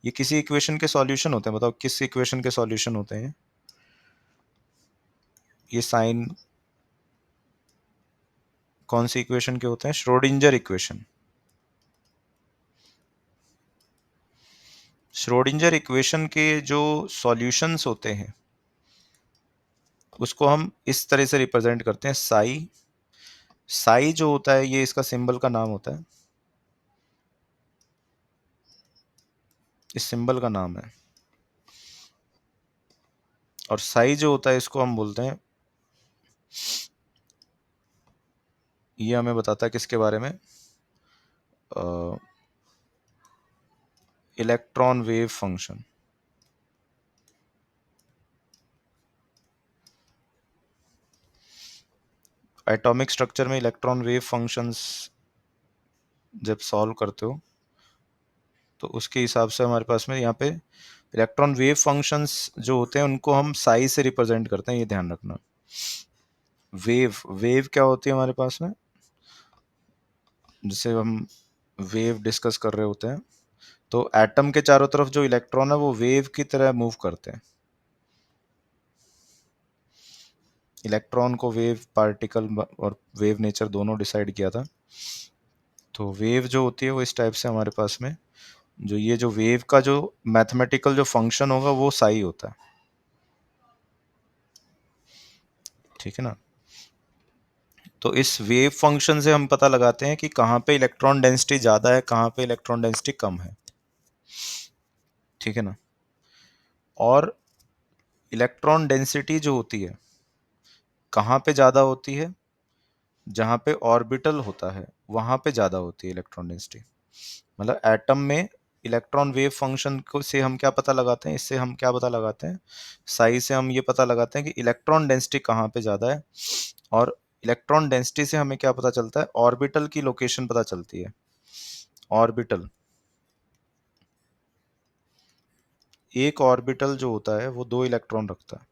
ये किसी इक्वेशन के सॉल्यूशन होते हैं। बताओ किस इक्वेशन के सॉल्यूशन होते हैं ये? साइन कौन सी इक्वेशन के होते हैं? Schrödinger equation. श्रोडिंजर इक्वेशन के जो सॉल्यूशंस होते हैं उसको हम इस तरह से रिप्रेजेंट करते हैं, साई। साई जो होता है ये इसका सिंबल का नाम होता है, इस सिंबल का नाम है। और साई जो होता है इसको हम बोलते हैं, ये हमें बताता है किसके बारे में? Electron wave function. Atomic structure में इलेक्ट्रॉन वेव फंक्शंस जब सॉल्व करते हो तो उसके हिसाब से हमारे पास में यहाँ पे इलेक्ट्रॉन वेव फंक्शंस जो होते हैं उनको हम साई से रिप्रेजेंट करते हैं, ये ध्यान रखना। वेव, वेव क्या होती है हमारे पास में? जिसे हम वेव डिस्कस कर रहे होते हैं, तो एटम के चारों तरफ जो इलेक्ट्रॉन है वो वेव की तरह मूव करते हैं। इलेक्ट्रॉन को वेव, पार्टिकल और वेव नेचर दोनों डिसाइड किया था। तो वेव जो होती है वो इस टाइप से हमारे पास में, जो ये जो वेव का जो मैथमेटिकल जो फंक्शन होगा वो साई होता है, ठीक है ना? तो इस वेव फंक्शन से हम पता लगाते हैं कि कहाँ पे इलेक्ट्रॉन डेंसिटी ज़्यादा है, कहाँ पे इलेक्ट्रॉन डेंसिटी कम है, ठीक है ना? और इलेक्ट्रॉन डेंसिटी जो होती है कहाँ पे ज़्यादा होती है? जहाँ पे ऑर्बिटल होता है वहाँ पे ज़्यादा होती है इलेक्ट्रॉन डेंसिटी। मतलब एटम में इलेक्ट्रॉन वेव फंक्शन को से हम क्या पता लगाते हैं? इससे हम क्या पता लगाते हैं? साई से हम ये पता लगाते हैं कि इलेक्ट्रॉन डेंसिटी कहाँ पे ज़्यादा है। और इलेक्ट्रॉन डेंसिटी से हमें क्या पता चलता है? ऑर्बिटल की लोकेशन पता चलती है। ऑर्बिटल, एक ऑर्बिटल जो होता है वो 2 इलेक्ट्रॉन रखता है,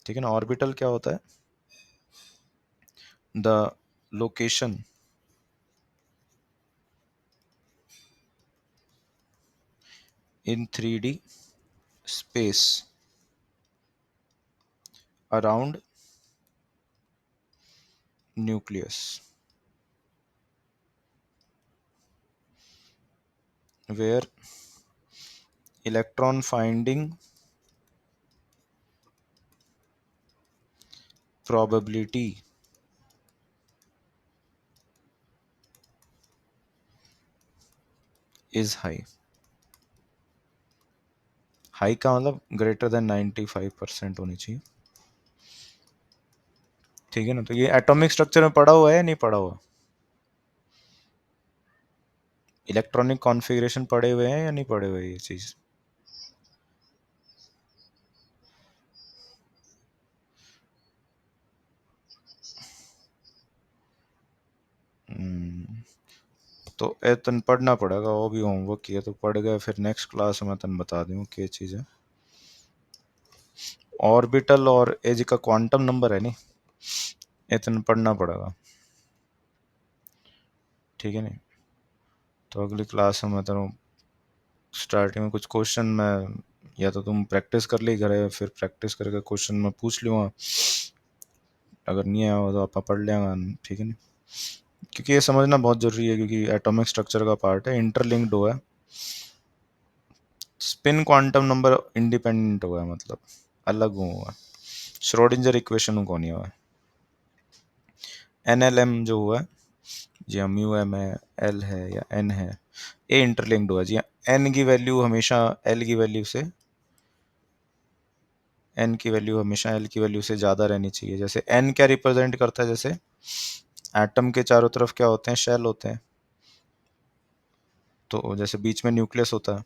ठीक है ना? ऑर्बिटल क्या होता है? The location in 3D space around nucleus where electron finding probability is high। High का मतलब ग्रेटर देन 95% होनी चाहिए, ठीक है ना? तो ये एटॉमिक स्ट्रक्चर में पढ़ा हुआ है या नहीं पढ़ा हुआ? इलेक्ट्रॉनिक कॉन्फ़िगरेशन पढ़े हुए हैं या नहीं पढ़े हुए ये चीज़? हम्म, तो ए तन पढ़ना पड़ेगा, वो भी होमवर्क किया तो पढ़ गए, फिर नेक्स्ट क्लास में तन बता दूँ क्या चीज़ है। ऑर्बिटल और एज का क्वांटम नंबर है नहीं, इतना पढ़ना पड़ेगा, ठीक है नहीं? तो अगली क्लास में मैं तेरे स्टार्टिंग में कुछ क्वेश्चन में, या तो तुम प्रैक्टिस कर ली करे, फिर प्रैक्टिस करके क्वेश्चन में पूछ लूँगा, अगर नहीं आया हो तो आप पढ़ लेंगे, ठीक है ना? क्योंकि ये समझना बहुत ज़रूरी है, क्योंकि एटॉमिक स्ट्रक्चर का पार्ट है, इंटरलिंक्ड हुआ है। स्पिन क्वांटम नंबर इंडिपेंडेंट हुआ है, मतलब अलग हुआ है, श्रोडिंजर इक्वेशन को नहीं हुआ है। NLM जो हुआ है जी हाँ, म्यू एम है, एल है या एन है, ए इंटरलिंक्ड हुआ। जी हाँ, एन की वैल्यू हमेशा एल की वैल्यू से एन की वैल्यू हमेशा एल की वैल्यू से ज़्यादा रहनी चाहिए। जैसे एन क्या रिप्रेजेंट करता है, जैसे एटम के चारों तरफ क्या होते हैं, शेल होते हैं, तो जैसे बीच में न्यूक्लियस होता है,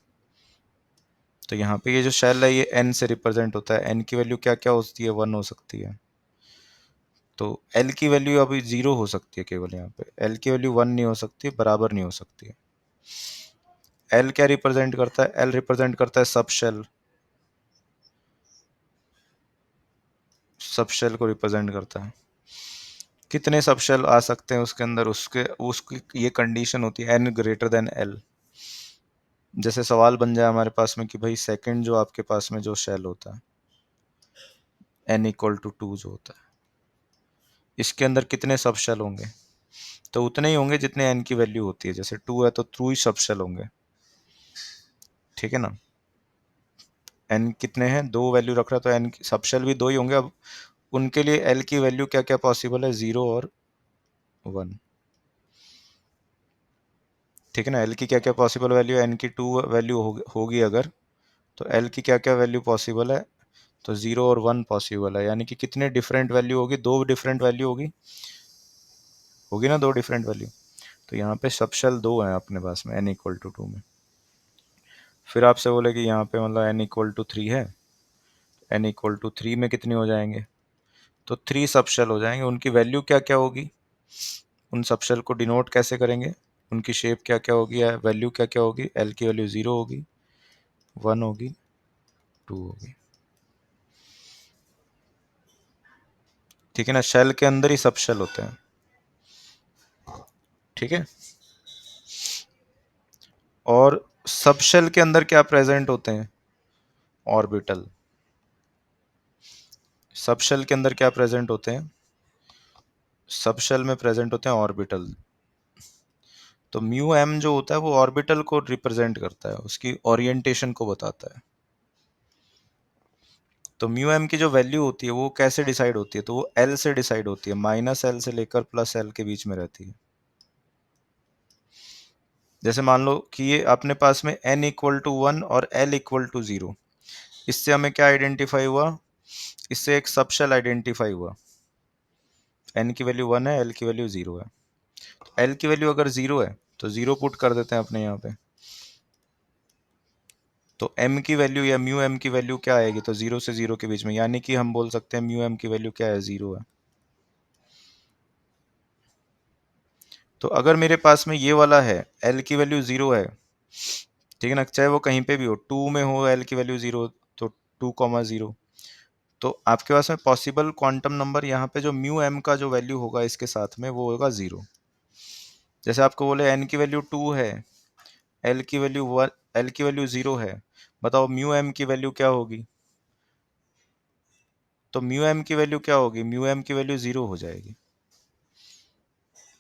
तो यहाँ पे ये जो शेल है ये एन से रिप्रेजेंट होता है। एन की वैल्यू क्या क्या होती है, 1 हो सकती है। तो एल की वैल्यू अभी 0 हो सकती है केवल, यहाँ पे एल की वैल्यू 1 नहीं हो सकती, बराबर नहीं हो सकती है। एल क्या रिप्रेजेंट करता है, एल रिप्रेजेंट करता है सब शेल, सब शेल को रिप्रेजेंट करता है। कितने सब शेल आ सकते हैं उसके अंदर, उसके उसकी ये कंडीशन होती है एन ग्रेटर देन एल। जैसे सवाल बन जाए हमारे पास में कि भाई सेकंड जो आपके पास में जो शेल होता है एन इक्वल टू 2 जो होता है, इसके अंदर कितने सब शेल होंगे, तो उतने ही होंगे जितने एन की वैल्यू होती है। जैसे 2 है तो 2 ही सब शेल होंगे, ठीक है ना। एन कितने हैं, 2 वैल्यू रख रहा है तो एन सब शेल भी 2 ही होंगे। अब उनके लिए एल की वैल्यू क्या क्या पॉसिबल है, 0 और 1, ठीक है ना। एल की क्या क्या पॉसिबल वैल्यू, एन की 2 वैल्यू होगी अगर, तो एल की क्या क्या वैल्यू पॉसिबल है, तो 0 और 1 पॉसिबल है। यानी कि कितने डिफरेंट वैल्यू होगी, 2 डिफरेंट वैल्यू होगी, होगी ना 2 डिफरेंट वैल्यू। तो यहाँ पे सब शेल 2 हैं अपने पास में एन इक्वल टू 2 में। फिर आपसे बोले कि यहाँ पे मतलब एन इक्वल टू 3 है, एन इक्वल टू 3 में कितने हो जाएंगे, तो 3 सब शेल हो जाएंगे। उनकी वैल्यू क्या क्या होगी, उन सब शेल को डिनोट कैसे करेंगे, उनकी शेप क्या क्या होगी या वैल्यू क्या क्या होगी, एल की वैल्यू 0 होगी, 1 होगी, 2 होगी, ठीक है ना। शेल के अंदर ही सब शेल होते हैं, ठीक है। और सब शेल के अंदर क्या प्रेजेंट होते हैं, ऑर्बिटल। सब शेल के अंदर क्या प्रेजेंट होते हैं, सब शेल में प्रेजेंट होते हैं ऑर्बिटल। तो म्यू एम जो होता है वो ऑर्बिटल को रिप्रेजेंट करता है, उसकी ओरिएंटेशन को बताता है। तो म्यू एम की जो वैल्यू होती है वो कैसे डिसाइड होती है, तो वो एल से डिसाइड होती है, माइनस एल से लेकर प्लस एल के बीच में रहती है। जैसे मान लो कि ये अपने पास में n इक्वल टू 1 और l इक्वल टू 0, इससे हमें क्या आइडेंटिफाई हुआ, इससे एक सबशेल आइडेंटिफाई हुआ। n की वैल्यू 1 है, l की वैल्यू 0 है। l की वैल्यू अगर 0 है तो 0 पुट कर देते हैं अपने यहाँ पे, तो m की वैल्यू या म्यू m की वैल्यू क्या आएगी, तो 0 से 0 के बीच में, यानी कि हम बोल सकते हैं म्यू m की वैल्यू क्या है, 0 है। तो अगर मेरे पास में ये वाला है, l की वैल्यू 0 है, ठीक है ना, चाहे वो कहीं पे भी हो, 2 में हो l की वैल्यू 0, तो 2,0, तो आपके पास में पॉसिबल क्वांटम नंबर यहाँ पे जो म्यू एम का जो वैल्यू होगा इसके साथ में वो होगा 0। जैसे आपको बोले n की वैल्यू 2 है, l की वैल्यू 1, l की वैल्यू 0 है, बताओ म्यू एम की वैल्यू क्या होगी, तो म्यू एम की वैल्यू क्या होगी, म्यू एम की वैल्यू 0 हो जाएगी,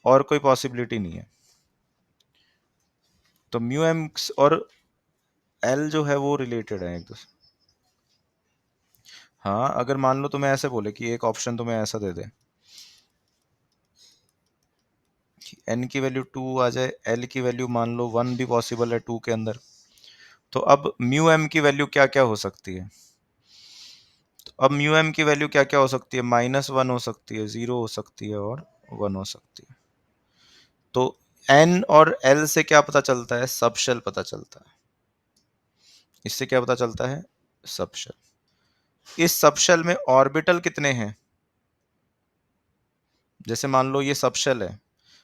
और कोई पॉसिबिलिटी नहीं है। तो म्यू एम और एल जो है वो रिलेटेड है एक दूसरे। हाँ, अगर मान लो तुम्हें ऐसे बोले कि एक ऑप्शन तुम्हें ऐसा दे दे कि n की वैल्यू 2 आ जाए, l की वैल्यू मान लो 1 भी पॉसिबल है 2 के अंदर, तो अब म्यू एम की वैल्यू क्या क्या हो सकती है, तो अब म्यू एम की वैल्यू क्या क्या हो सकती है, -1 हो सकती है, 0 हो सकती है और 1 हो सकती है। तो n और l से क्या पता चलता है, सबशेल पता चलता है। इससे क्या पता चलता है, सबशेल। इस सबशेल में ऑर्बिटल कितने हैं, जैसे मान लो ये सबशेल है,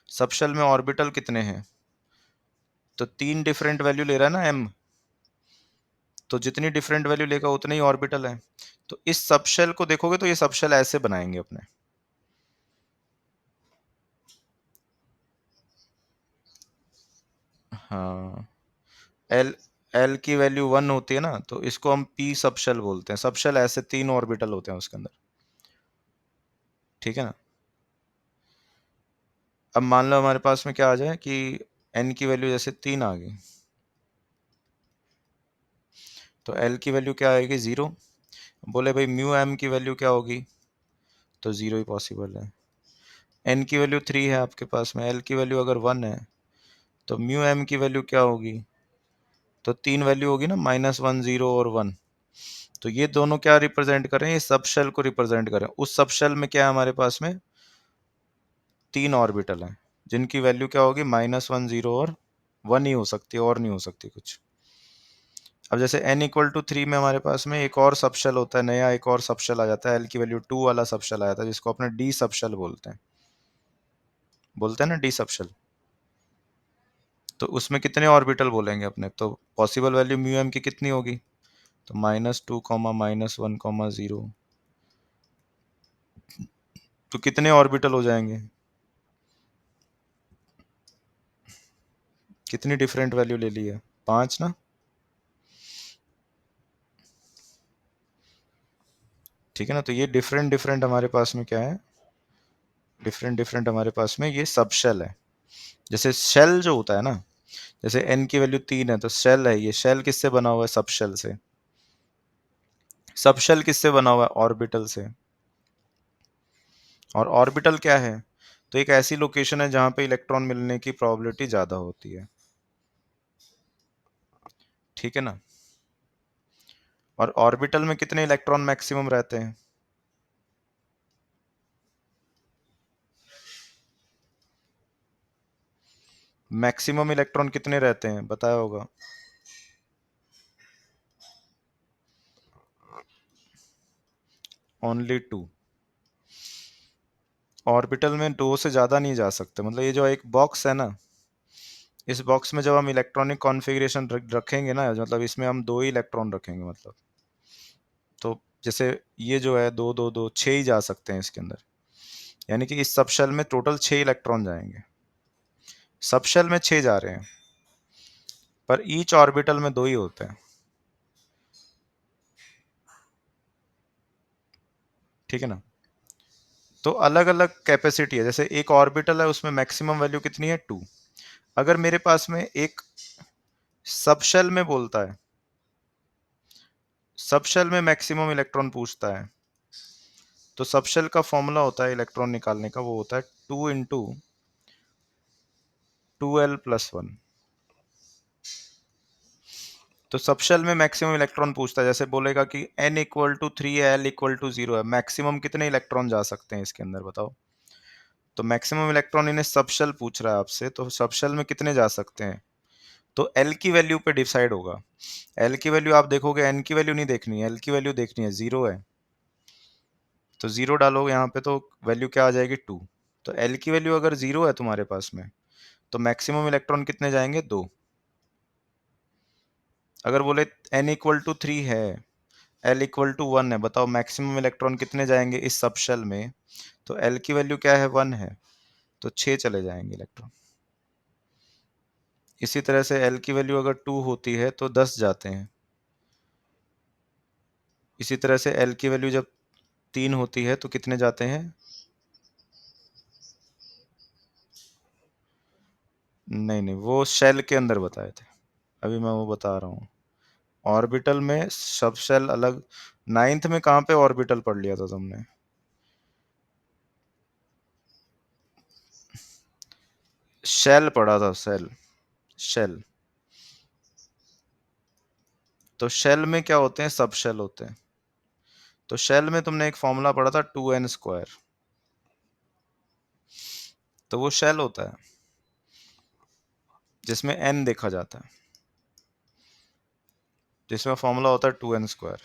सबशेल में ऑर्बिटल कितने हैं, तो 3 डिफरेंट वैल्यू ले रहा है ना m, तो जितनी डिफरेंट वैल्यू लेगा उतने ही ऑर्बिटल है। तो इस सबशेल को देखोगे तो ये सबशेल ऐसे बनाएंगे अपने, हाँ, एल एल की वैल्यू 1 होती है ना, तो इसको हम पी सबशेल बोलते हैं। सबशेल ऐसे 3 ऑर्बिटल होते हैं उसके अंदर, ठीक है ना। अब मान लो हमारे पास में क्या आ जाए कि n की वैल्यू जैसे 3 आ गई, तो l की वैल्यू क्या आएगी, 0। बोले भाई म्यू m की वैल्यू क्या होगी, तो 0 ही पॉसिबल है। n की वैल्यू 3 है आपके पास में, l की वैल्यू अगर 1 है तो म्यू m की वैल्यू क्या होगी, तो 3 वैल्यू होगी ना, -1 0 और 1। तो ये दोनों क्या रिप्रेजेंट कर रहे हैं, ये सब शेल को रिप्रेजेंट कर रहे हैं। उस सब शेल में क्या है हमारे पास में, 3 ऑर्बिटल हैं जिनकी वैल्यू क्या होगी, -1 0 और 1 ही हो सकती है, और नहीं हो सकती कुछ। अब जैसे n इक्वल टू 3 में हमारे पास में एक और सबशेल होता है, नया एक और सबशेल आ जाता है, l की वैल्यू 2 वाला सबशेल आ जाता है, जिसको अपने डी सबशेल बोलते हैं ना, डी सबशेल। तो उसमें कितने ऑर्बिटल बोलेंगे अपने, तो पॉसिबल वैल्यू म्यू एम की कितनी होगी, तो -2 -1 0। तो कितने ऑर्बिटल हो जाएंगे, कितनी डिफरेंट वैल्यू ले ली है, 5 ना। ठीक है ना, तो ये डिफरेंट डिफरेंट हमारे पास में क्या है, डिफरेंट डिफरेंट हमारे पास में ये सब शेल है। जैसे शेल जो होता है ना, जैसे n की वैल्यू 3 है तो शेल है, ये शेल किससे बना हुआ है, सब शेल से। सब शेल किससे बना हुआ है, ऑर्बिटल से। और ऑर्बिटल क्या है, तो एक ऐसी लोकेशन है जहां पे इलेक्ट्रॉन मिलने की प्रोबेबिलिटी ज्यादा होती है। ठीक है ना। और ऑर्बिटल में कितने इलेक्ट्रॉन मैक्सिमम रहते हैं, मैक्सिमम इलेक्ट्रॉन कितने रहते हैं बताया होगा, ओनली 2। ऑर्बिटल में 2 से ज्यादा नहीं जा सकते, मतलब ये जो एक बॉक्स है ना, इस बॉक्स में जब हम इलेक्ट्रॉनिक कॉन्फ़िगरेशन रखेंगे ना, मतलब इसमें हम 2 ही इलेक्ट्रॉन रखेंगे, मतलब तो जैसे ये जो है 2 2 2 6 ही जा सकते हैं इसके अंदर, यानी कि इस सब शेल में टोटल 6 इलेक्ट्रॉन जाएंगे, सब शेल में 6 जा रहे हैं, पर ईच ऑर्बिटल में 2 ही होते हैं। ठीक है ना। तो अलग अलग कैपेसिटी है, जैसे एक ऑर्बिटल है उसमें मैक्सिमम वैल्यू कितनी है, 2। अगर मेरे पास में एक सबशेल में बोलता है, सबशेल में मैक्सिमम इलेक्ट्रॉन पूछता है, तो सबशेल का फॉर्मूला होता है इलेक्ट्रॉन निकालने का, वो होता है 2 × 2l + 1। तो सबशेल में मैक्सिमम इलेक्ट्रॉन पूछता है, जैसे बोलेगा कि n इक्वल टू 3 है, l इक्वल टू 0 है, मैक्सिमम कितने इलेक्ट्रॉन जा सकते हैं इसके अंदर बताओ। तो मैक्सिमम इलेक्ट्रॉन इन्हें सबशेल पूछ रहा है आपसे, तो सबशेल में कितने जा सकते हैं, तो l की वैल्यू पे डिसाइड होगा। l की वैल्यू आप देखोगे, n की वैल्यू नहीं देखनी है, l की वैल्यू देखनी है, 0 है तो 0 डालोगे यहाँ पे तो वैल्यू क्या आ जाएगी, 2। तो l की वैल्यू अगर 0 है तुम्हारे पास में, तो मैक्सिमम इलेक्ट्रॉन कितने जाएंगे, 2। अगर बोले n इक्वल टू 3 है, l इक्वल टू 1 है, बताओ मैक्सिमम इलेक्ट्रॉन कितने जाएंगे इस सब शेल में, तो l की वैल्यू क्या है, 1 है, तो 6 चले जाएंगे इलेक्ट्रॉन। इसी तरह से l की वैल्यू अगर 2 होती है तो 10 जाते हैं। इसी तरह से l की वैल्यू जब 3 होती है तो कितने जाते हैं, नहीं नहीं, वो शेल के अंदर बताए थे, अभी मैं वो बता रहा हूँ। ऑर्बिटल में सब शेल अलग, नाइन्थ में कहाँ पे ऑर्बिटल पढ़ लिया था तुमने, शेल पढ़ा था, शेल, शेल। तो शेल में क्या होते हैं, सब शेल होते हैं। तो शेल में तुमने एक फॉर्मूला पढ़ा था 2n², तो वो शेल होता है जिसमें n देखा जाता है, जिसमें फॉर्मूला होता है 2n²।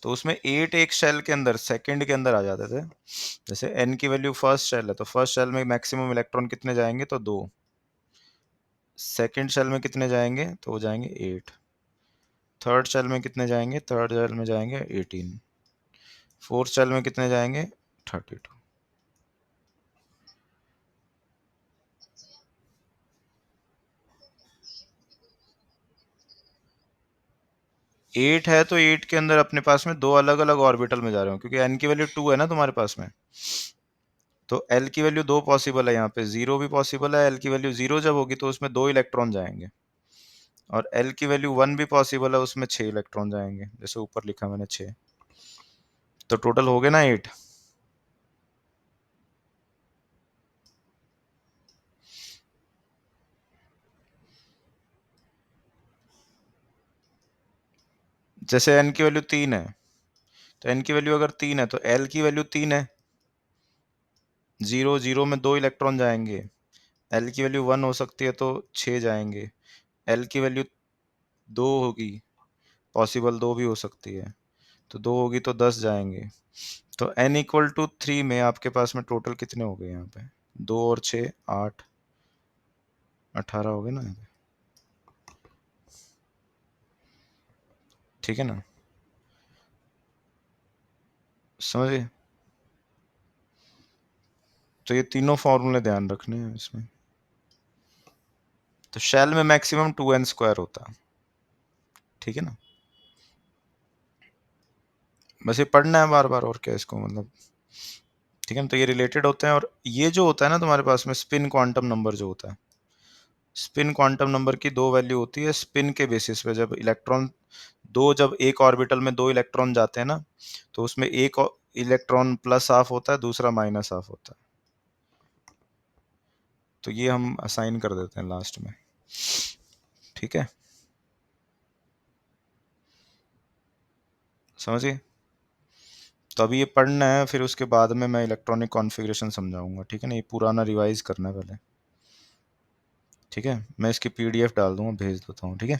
तो उसमें 8 एक शेल के अंदर, सेकंड के अंदर आ जाते थे। जैसे n की वैल्यू फर्स्ट शेल है तो फर्स्ट शेल में मैक्सिमम इलेक्ट्रॉन कितने जाएंगे, तो 2। सेकंड शेल में कितने जाएंगे, तो हो जाएंगे 8। थर्ड शेल में कितने जाएंगे, थर्ड शेल में जाएंगे 18। फोर्थ शेल में कितने जाएंगे, 32। 8 है तो 8 के अंदर अपने पास में 2 अलग अलग ऑर्बिटल में जा रहे हो, क्योंकि n की वैल्यू 2 है ना तुम्हारे पास में, तो l की वैल्यू 2 पॉसिबल है, यहाँ पे 0 भी पॉसिबल है। l की वैल्यू 0 जब होगी तो उसमें 2 इलेक्ट्रॉन जाएंगे, और l की वैल्यू 1 भी पॉसिबल है, उसमें 6 इलेक्ट्रॉन जाएंगे, जैसे ऊपर लिखा मैंने 6। तो टोटल हो गए ना 8। जैसे एन की वैल्यू 3 है, तो एन की वैल्यू अगर 3 है तो एल की वैल्यू 3 है, 0 0 में 2 इलेक्ट्रॉन जाएंगे। एल की वैल्यू 1 हो सकती है तो 6 जाएंगे। एल की वैल्यू 2 होगी, पॉसिबल 2 भी हो सकती है, तो 2 होगी तो 10 जाएंगे। तो n इक्वल टू 3 में आपके पास में टोटल कितने हो गए यहाँ पे? 2 और 6 8, 18 हो गए ना। ठीक है ना, समझिए। तो ये तीनों फॉर्मूले ध्यान रखने हैं इसमें। तो शेल में मैक्सिमम 2n² होता है, ठीक है ना। बस ये पढ़ना है बार बार, और क्या इसको मतलब, ठीक है ना। तो ये रिलेटेड होते हैं। और ये जो होता है ना तुम्हारे पास में स्पिन क्वांटम नंबर जो होता है, स्पिन क्वांटम नंबर की दो वैल्यू होती है स्पिन के बेसिस पे। जब इलेक्ट्रॉन दो, जब एक ऑर्बिटल में दो इलेक्ट्रॉन जाते हैं ना, तो उसमें एक इलेक्ट्रॉन प्लस हाफ होता है, दूसरा माइनस हाफ होता है। तो ये हम असाइन कर देते हैं लास्ट में, ठीक है, समझिए। तो अभी ये पढ़ना है, फिर उसके बाद में मैं इलेक्ट्रॉनिक कॉन्फ़िगरेशन समझाऊंगा, ठीक है ना। ये पुराना रिवाइज करना है पहले, ठीक है। मैं इसकी पीडीएफ डाल दूंगा, भेज देता हूँ, ठीक है।